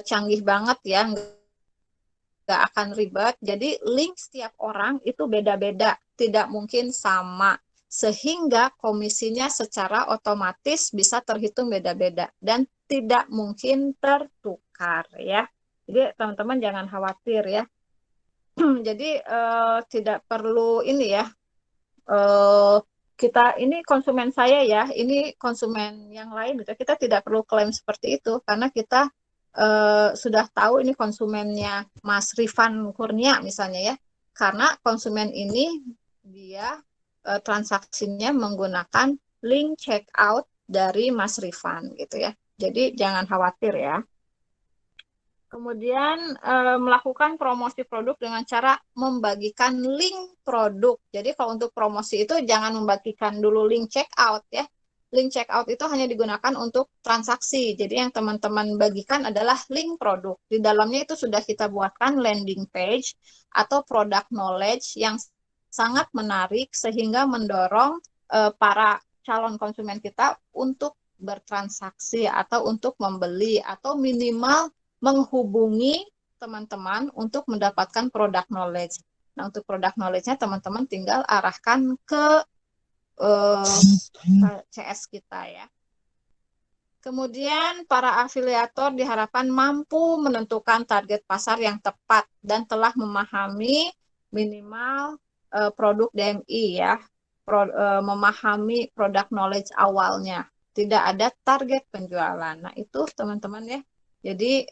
canggih banget ya, nggak akan ribet. Jadi link setiap orang itu beda-beda, tidak mungkin sama. Sehingga komisinya secara otomatis bisa terhitung beda-beda dan tidak mungkin tertukar ya. Jadi teman-teman jangan khawatir ya. Jadi tidak perlu ini ya, kita ini konsumen saya ya, ini konsumen yang lain gitu. Kita tidak perlu klaim seperti itu karena kita sudah tahu ini konsumennya Mas Rifan Kurnia misalnya ya. Karena konsumen ini dia transaksinya menggunakan link checkout dari Mas Rifan gitu ya. Jadi jangan khawatir ya. Kemudian melakukan promosi produk dengan cara membagikan link produk. Jadi kalau untuk promosi itu jangan membagikan dulu link checkout ya. Link checkout itu hanya digunakan untuk transaksi. Jadi yang teman-teman bagikan adalah link produk. Di dalamnya itu sudah kita buatkan landing page atau product knowledge yang sangat menarik sehingga mendorong para calon konsumen kita untuk bertransaksi atau untuk membeli atau minimal menghubungi teman-teman untuk mendapatkan produk knowledge. Nah, untuk produk knowledge-nya teman-teman tinggal arahkan ke CS kita ya. Kemudian para afiliator diharapkan mampu menentukan target pasar yang tepat dan telah memahami minimal produk DMI ya, memahami produk knowledge awalnya. Tidak ada target penjualan. Nah, itu teman-teman ya. Jadi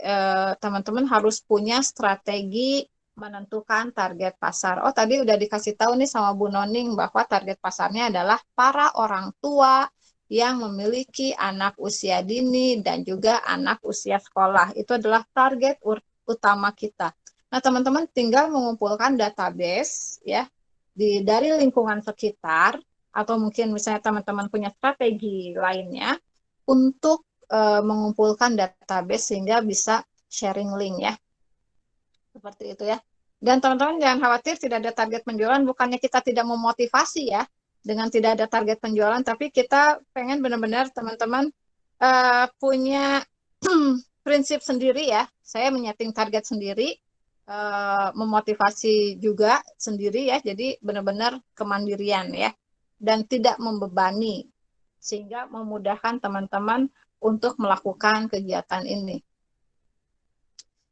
teman-teman harus punya strategi menentukan target pasar. Oh, tadi udah dikasih tahu nih sama Bu Noning bahwa target pasarnya adalah para orang tua yang memiliki anak usia dini dan juga anak usia sekolah. Itu adalah target utama kita. Nah, teman-teman tinggal mengumpulkan database ya dari lingkungan sekitar atau mungkin misalnya teman-teman punya strategi lainnya untuk mengumpulkan database sehingga bisa sharing link ya. Seperti itu ya. Dan teman-teman jangan khawatir tidak ada target penjualan, bukannya kita tidak memotivasi ya dengan tidak ada target penjualan, tapi kita pengen benar-benar teman-teman punya prinsip sendiri ya. Saya menyeting target sendiri, memotivasi juga sendiri ya. Jadi benar-benar kemandirian ya. Dan tidak membebani. Sehingga memudahkan teman-teman untuk melakukan kegiatan ini.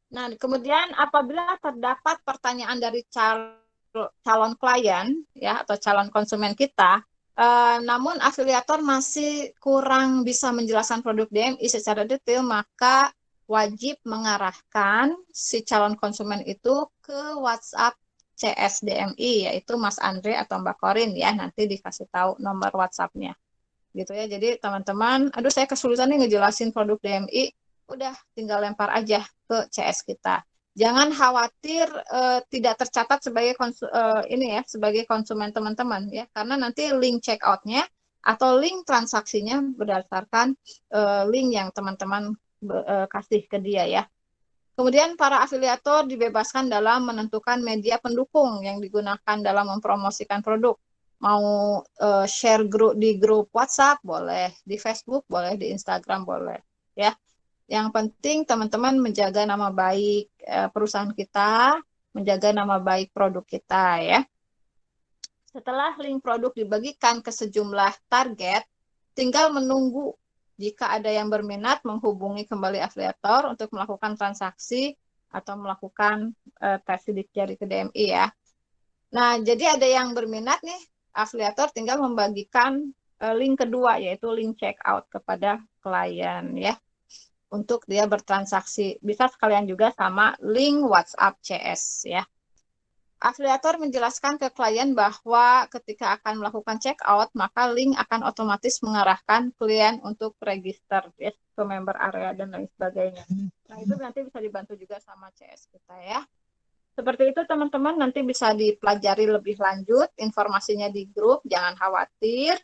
Nah, kemudian apabila terdapat pertanyaan dari calon klien ya atau calon konsumen kita, namun afiliator masih kurang bisa menjelaskan produk DMI secara detail, maka wajib mengarahkan si calon konsumen itu ke WhatsApp CS DMI, yaitu Mas Andre atau Mbak Korin ya, nanti dikasih tahu nomor WhatsApp-nya. Gitu ya. Jadi teman-teman, aduh saya kesulitan nih ngejelasin produk DMI, udah tinggal lempar aja ke CS kita. Jangan khawatir tidak tercatat sebagai ini ya, sebagai konsumen teman-teman ya, karena nanti link checkout-nya atau link transaksinya berdasarkan link yang teman-teman kasih ke dia ya. Kemudian para afiliator dibebaskan dalam menentukan media pendukung yang digunakan dalam mempromosikan produk. Mau share di grup WhatsApp boleh, di Facebook boleh, di Instagram boleh ya. Yang penting teman-teman menjaga nama baik perusahaan kita, menjaga nama baik produk kita ya. Setelah link produk dibagikan ke sejumlah target, tinggal menunggu jika ada yang berminat menghubungi kembali afiliator untuk melakukan transaksi atau melakukan tes sidik jari ke DMI ya. Nah, jadi ada yang berminat nih, afiliator tinggal membagikan link kedua yaitu link checkout kepada klien ya. Untuk dia bertransaksi. Bisa sekalian juga sama link WhatsApp CS ya. Afiliator menjelaskan ke klien bahwa ketika akan melakukan check out, maka link akan otomatis mengarahkan klien untuk register ya, ke member area dan lain sebagainya. Nah, itu nanti bisa dibantu juga sama CS kita ya. Seperti itu teman-teman, nanti bisa dipelajari lebih lanjut, informasinya di grup, jangan khawatir.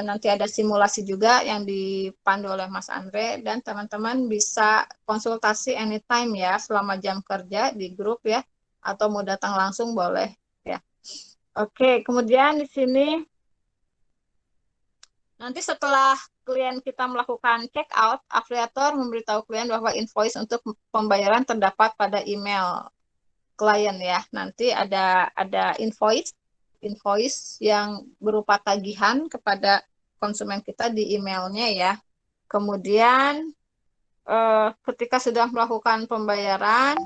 Nanti ada simulasi juga yang dipandu oleh Mas Andre, dan teman-teman bisa konsultasi anytime ya, selama jam kerja di grup ya, atau mau datang langsung boleh ya. Oke, kemudian di sini nanti setelah klien kita melakukan check out, afiliator memberitahu klien bahwa invoice untuk pembayaran terdapat pada email klien ya. Nanti ada invoice yang berupa tagihan kepada konsumen kita di emailnya ya. Kemudian ketika sudah melakukan pembayaran,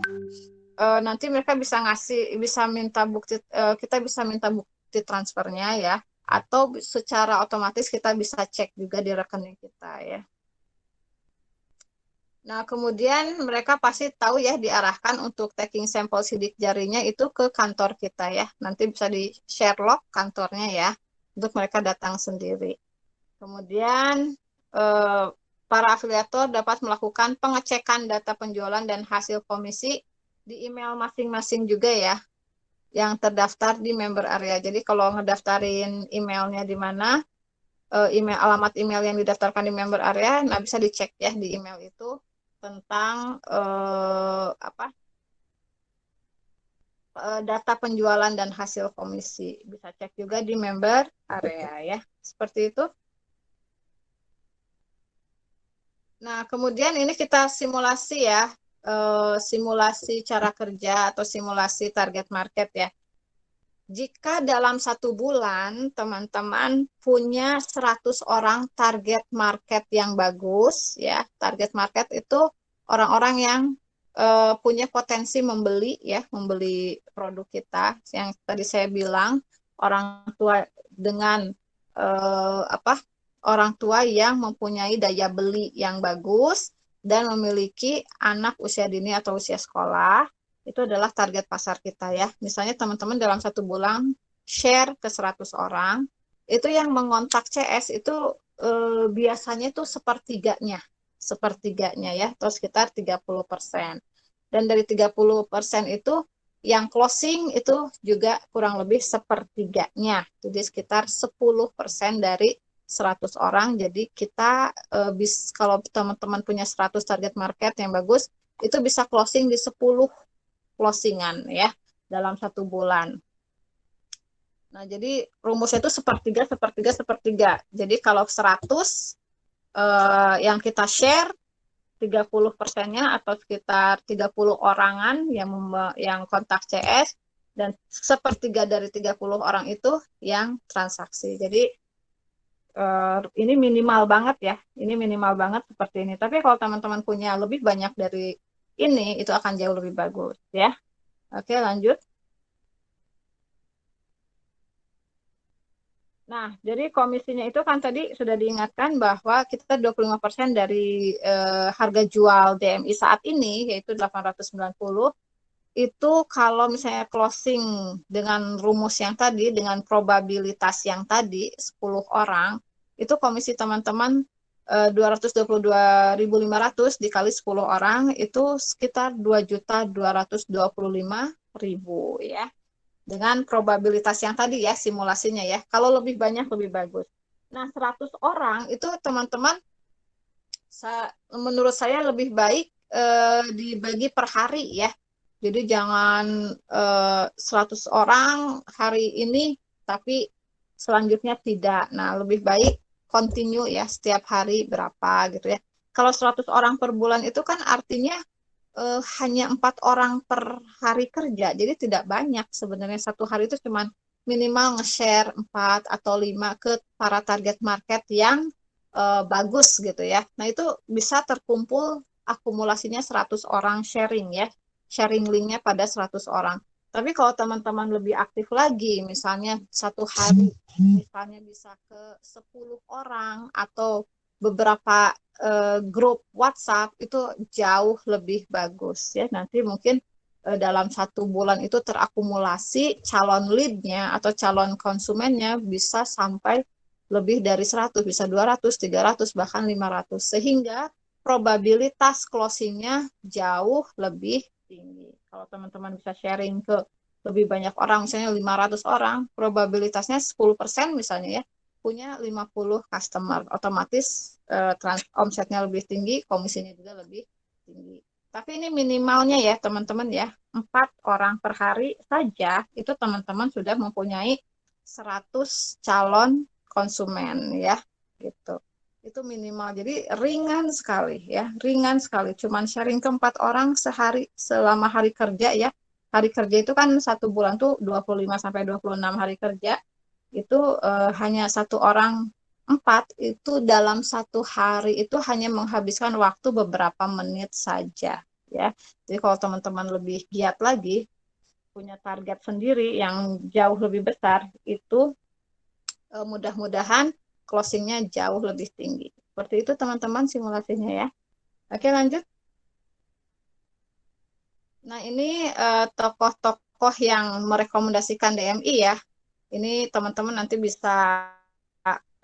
nanti mereka bisa minta bukti, kita bisa minta bukti transfernya ya, atau secara otomatis kita bisa cek juga di rekening kita ya. Nah, kemudian mereka pasti tahu ya diarahkan untuk taking sampel sidik jarinya itu ke kantor kita ya. Nanti bisa di share log kantornya ya, untuk mereka datang sendiri. Kemudian para afiliator dapat melakukan pengecekan data penjualan dan hasil komisi di email masing-masing juga ya, yang terdaftar di member area. Jadi kalau ngedaftarin emailnya di mana, alamat email yang didaftarkan di member area, nah bisa dicek ya di email itu tentang data penjualan dan hasil komisi. Bisa cek juga di member area ya. Seperti itu. Nah, kemudian ini kita simulasi ya, simulasi cara kerja atau simulasi target market ya. Jika dalam 1 bulan teman-teman punya 100 orang target market yang bagus ya, target market itu orang-orang yang punya potensi membeli ya, membeli produk kita. Yang tadi saya bilang orang tua dengan orang tua yang mempunyai daya beli yang bagus dan memiliki anak usia dini atau usia sekolah, itu adalah target pasar kita ya. Misalnya teman-teman dalam 1 bulan share ke 100 orang, itu yang mengontak CS itu biasanya itu sepertiganya ya, atau sekitar 30%. Dan dari 30% itu yang closing itu juga kurang lebih sepertiganya, jadi sekitar 10% dari 100 orang. Jadi kita kalau teman-teman punya 100 target market yang bagus, itu bisa closing di 10 closingan ya dalam 1 bulan. Nah, jadi rumusnya itu sepertiga, sepertiga, sepertiga. Jadi kalau 100 yang kita share, 30%-nya atau sekitar 30 orangan yang kontak CS, dan sepertiga dari 30 orang itu yang transaksi. Jadi ini minimal banget ya, ini minimal banget seperti ini. Tapi kalau teman-teman punya lebih banyak dari ini, itu akan jauh lebih bagus ya. Oke, lanjut. Nah, jadi komisinya itu kan tadi sudah diingatkan bahwa kita 25% dari harga jual DMI saat ini, yaitu 890, itu kalau misalnya closing dengan rumus yang tadi, dengan probabilitas yang tadi, 10 orang, itu komisi teman-teman 222.500 dikali 10 orang, itu sekitar 2.225.000 ya. Dengan probabilitas yang tadi ya, simulasinya ya. Kalau lebih banyak lebih bagus. Nah, 100 orang itu teman-teman menurut saya lebih baik dibagi per hari ya. Jadi jangan 100 orang hari ini tapi selanjutnya tidak. Nah, lebih baik continue ya, setiap hari berapa gitu ya. Kalau 100 orang per bulan itu kan artinya hanya 4 orang per hari kerja, jadi tidak banyak sebenarnya. Satu hari itu cuma minimal nge-share 4 atau 5 ke para target market yang bagus gitu ya. Nah, itu bisa terkumpul akumulasinya 100 orang sharing ya, sharing linknya pada 100 orang. Tapi kalau teman-teman lebih aktif lagi, misalnya satu hari misalnya bisa ke 10 orang atau beberapa grup WhatsApp, itu jauh lebih bagus ya. Nanti mungkin dalam 1 bulan itu terakumulasi calon lead-nya atau calon konsumennya bisa sampai lebih dari 100, bisa 200, 300, bahkan 500. Sehingga probabilitas closing-nya jauh lebih tinggi. Kalau teman-teman bisa sharing ke lebih banyak orang, misalnya 500 orang, probabilitasnya 10% misalnya ya, punya 50 customer, otomatis omsetnya lebih tinggi, komisinya juga lebih tinggi. Tapi ini minimalnya ya teman-teman ya, 4 orang per hari saja, itu teman-teman sudah mempunyai 100 calon konsumen ya, gitu. Itu minimal, jadi ringan sekali ya, ringan sekali. Cuman sharing ke 4 orang sehari selama hari kerja ya. Hari kerja itu kan 1 bulan tuh 25 sampai 26 hari kerja. Itu hanya 1 orang 4, itu dalam 1 hari itu hanya menghabiskan waktu beberapa menit saja ya. Jadi kalau teman-teman lebih giat lagi, punya target sendiri yang jauh lebih besar, itu mudah-mudahan closingnya jauh lebih tinggi. Seperti itu teman-teman simulasinya ya. Oke, lanjut. Nah, ini tokoh-tokoh yang merekomendasikan DMI ya. Ini teman-teman nanti bisa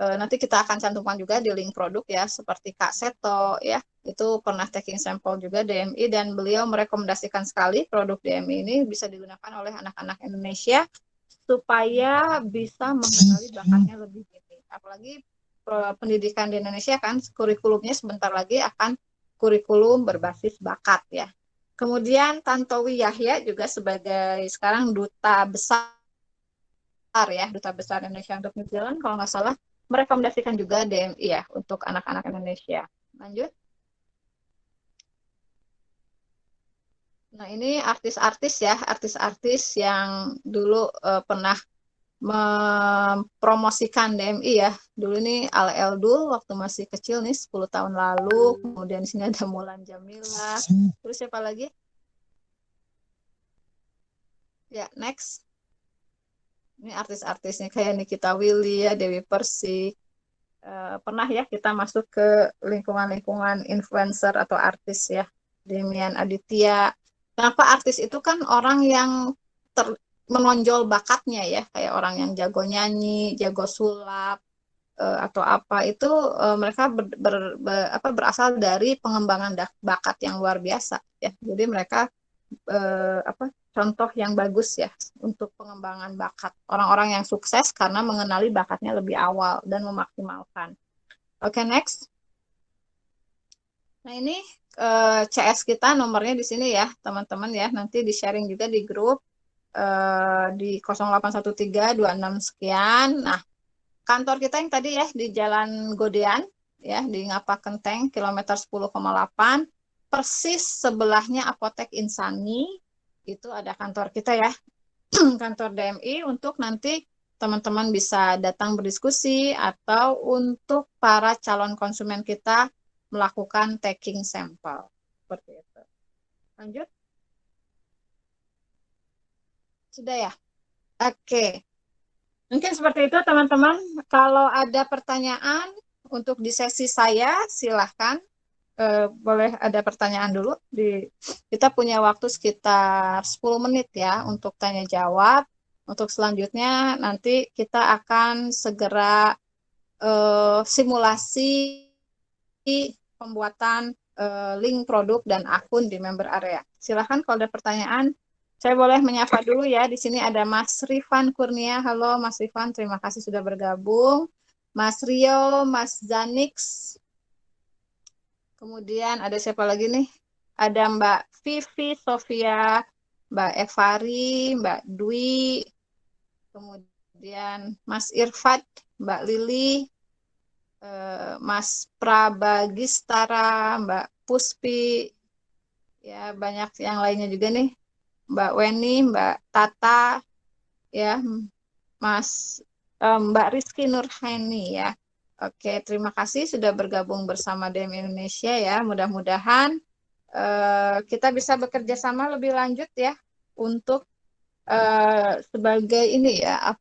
nanti kita akan cantumkan juga di link produk ya, seperti Kak Seto ya, itu pernah taking sampel juga DMI dan beliau merekomendasikan sekali produk DMI ini bisa digunakan oleh anak-anak Indonesia supaya bisa mengenali bakatnya lebih dini. Apalagi pendidikan di Indonesia kan kurikulumnya sebentar lagi akan kurikulum berbasis bakat ya. Kemudian Tantowi Yahya juga sebagai sekarang duta besar ya, duta besar Indonesia untuk New Zealand kalau nggak salah merekomendasikan juga DMI ya untuk anak-anak Indonesia. Lanjut. Nah, ini artis-artis ya, artis-artis yang dulu pernah mempromosikan DMI ya. Dulu ini Al Eldul waktu masih kecil nih 10 tahun lalu. Kemudian di sini ada Mulan Jamila. Terus siapa lagi? Ya, next. Ini artis-artisnya kayak Nikita Willy ya, Dewi Persik. Pernah ya kita masuk ke lingkungan-lingkungan influencer atau artis ya. Demian Aditya. Kenapa artis itu kan orang yang menonjol bakatnya ya, kayak orang yang jago nyanyi, jago sulap, atau apa itu mereka berasal dari pengembangan bakat yang luar biasa ya. Jadi mereka contoh yang bagus ya untuk pengembangan bakat. Orang-orang yang sukses karena mengenali bakatnya lebih awal dan memaksimalkan. Oke, next. Nah, ini CS kita nomornya di sini ya, teman-teman ya. Nanti di-sharing juga di grup di 081326 sekian. Nah, kantor kita yang tadi ya di Jalan Godean ya di Ngapa Kenteng kilometer 10,8 persis sebelahnya Apotek Insani itu ada kantor kita ya. Kantor DMI untuk nanti teman-teman bisa datang berdiskusi atau untuk para calon konsumen kita melakukan taking sampel seperti itu. Lanjut. Sudah ya? Oke. Mungkin seperti itu teman-teman. Kalau ada pertanyaan untuk di sesi saya, silahkan. Boleh ada pertanyaan dulu. Kita punya waktu sekitar 10 menit ya untuk tanya jawab. Untuk selanjutnya nanti kita akan segera simulasi pembuatan link produk dan akun di member area. Silahkan kalau ada pertanyaan. Saya boleh menyapa dulu ya. Di sini ada Mas Rifan Kurnia. Halo Mas Rifan, terima kasih sudah bergabung. Mas Rio, Mas Zanix. Kemudian ada siapa lagi nih? Ada Mbak Vivi, Sofia, Mbak Evari, Mbak Dwi. Kemudian Mas Irfat, Mbak Lili, Mas Prabagistara, Mbak Puspi. Ya, banyak yang lainnya juga nih. Mbak Weni, Mbak Tata, ya, Mbak Rizky Nurhaini ya. Oke, terima kasih sudah bergabung bersama DM Indonesia ya. Mudah-mudahan kita bisa bekerja sama lebih lanjut ya untuk sebagai ini ya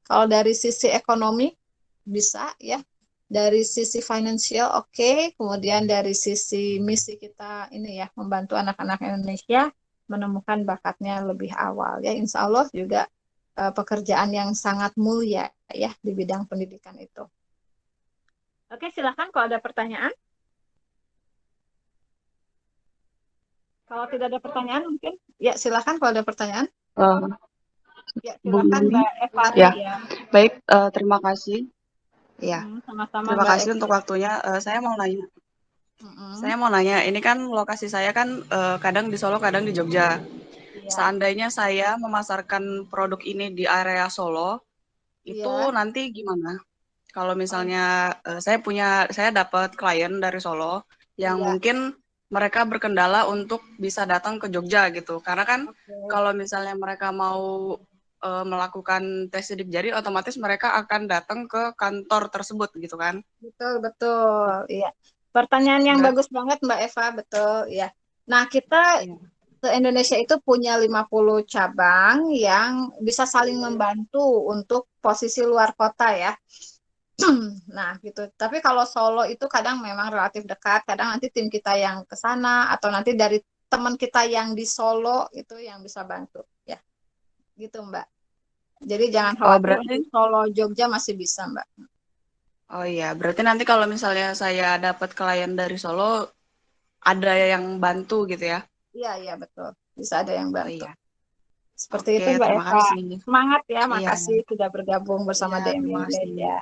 kalau dari sisi ekonomi bisa ya, dari sisi financial oke, kemudian dari sisi misi kita ini ya membantu anak-anak Indonesia menemukan bakatnya lebih awal ya. Insya Allah juga pekerjaan yang sangat mulia ya di bidang pendidikan itu. Oke, silakan kalau ada pertanyaan. Kalau tidak ada pertanyaan mungkin ya silakan kalau ada pertanyaan. Ya, silakan Mbak Eva ya. Baik, terima kasih. Ya, sama-sama terima Mbak kasih untuk waktunya. Saya mau nanya. Saya mau nanya, ini kan lokasi saya kan kadang di Solo, kadang di Jogja. Iya. Seandainya saya memasarkan produk ini di area Solo, itu nanti gimana? Kalau misalnya saya dapat klien dari Solo yang mungkin mereka berkendala untuk bisa datang ke Jogja gitu. Karena kan kalau misalnya mereka mau melakukan tes sidik jari, otomatis mereka akan datang ke kantor tersebut gitu kan? Betul, iya. Pertanyaan yang bagus banget Mbak Eva, betul, ya. Nah, kita ke Indonesia itu punya 50 cabang yang bisa saling membantu untuk posisi luar kota ya. Nah, gitu. Tapi kalau Solo itu kadang memang relatif dekat, kadang nanti tim kita yang ke sana atau nanti dari teman kita yang di Solo itu yang bisa bantu ya. Gitu, Mbak. Jadi jangan khawatir, berarti Solo Jogja masih bisa, Mbak. Oh iya, berarti nanti kalau misalnya saya dapat klien dari Solo, ada yang bantu gitu ya? Iya, iya betul. Bisa ada yang Oh bantu. iya. Seperti Oke, itu Mbak terima Eva. kasih. Semangat ya, Iya, makasih sudah bergabung bersama iya, DM terima kasih. English ya.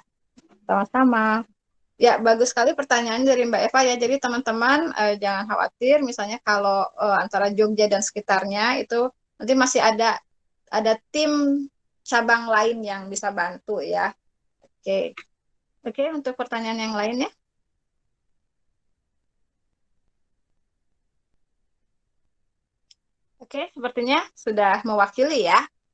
Sama-sama. Ya, bagus sekali pertanyaan dari Mbak Eva ya. Jadi teman-teman jangan khawatir misalnya kalau antara Jogja dan sekitarnya itu nanti masih ada tim cabang lain yang bisa bantu ya. Oke. Oke, untuk pertanyaan yang lain ya. Oke, sepertinya sudah mewakili ya.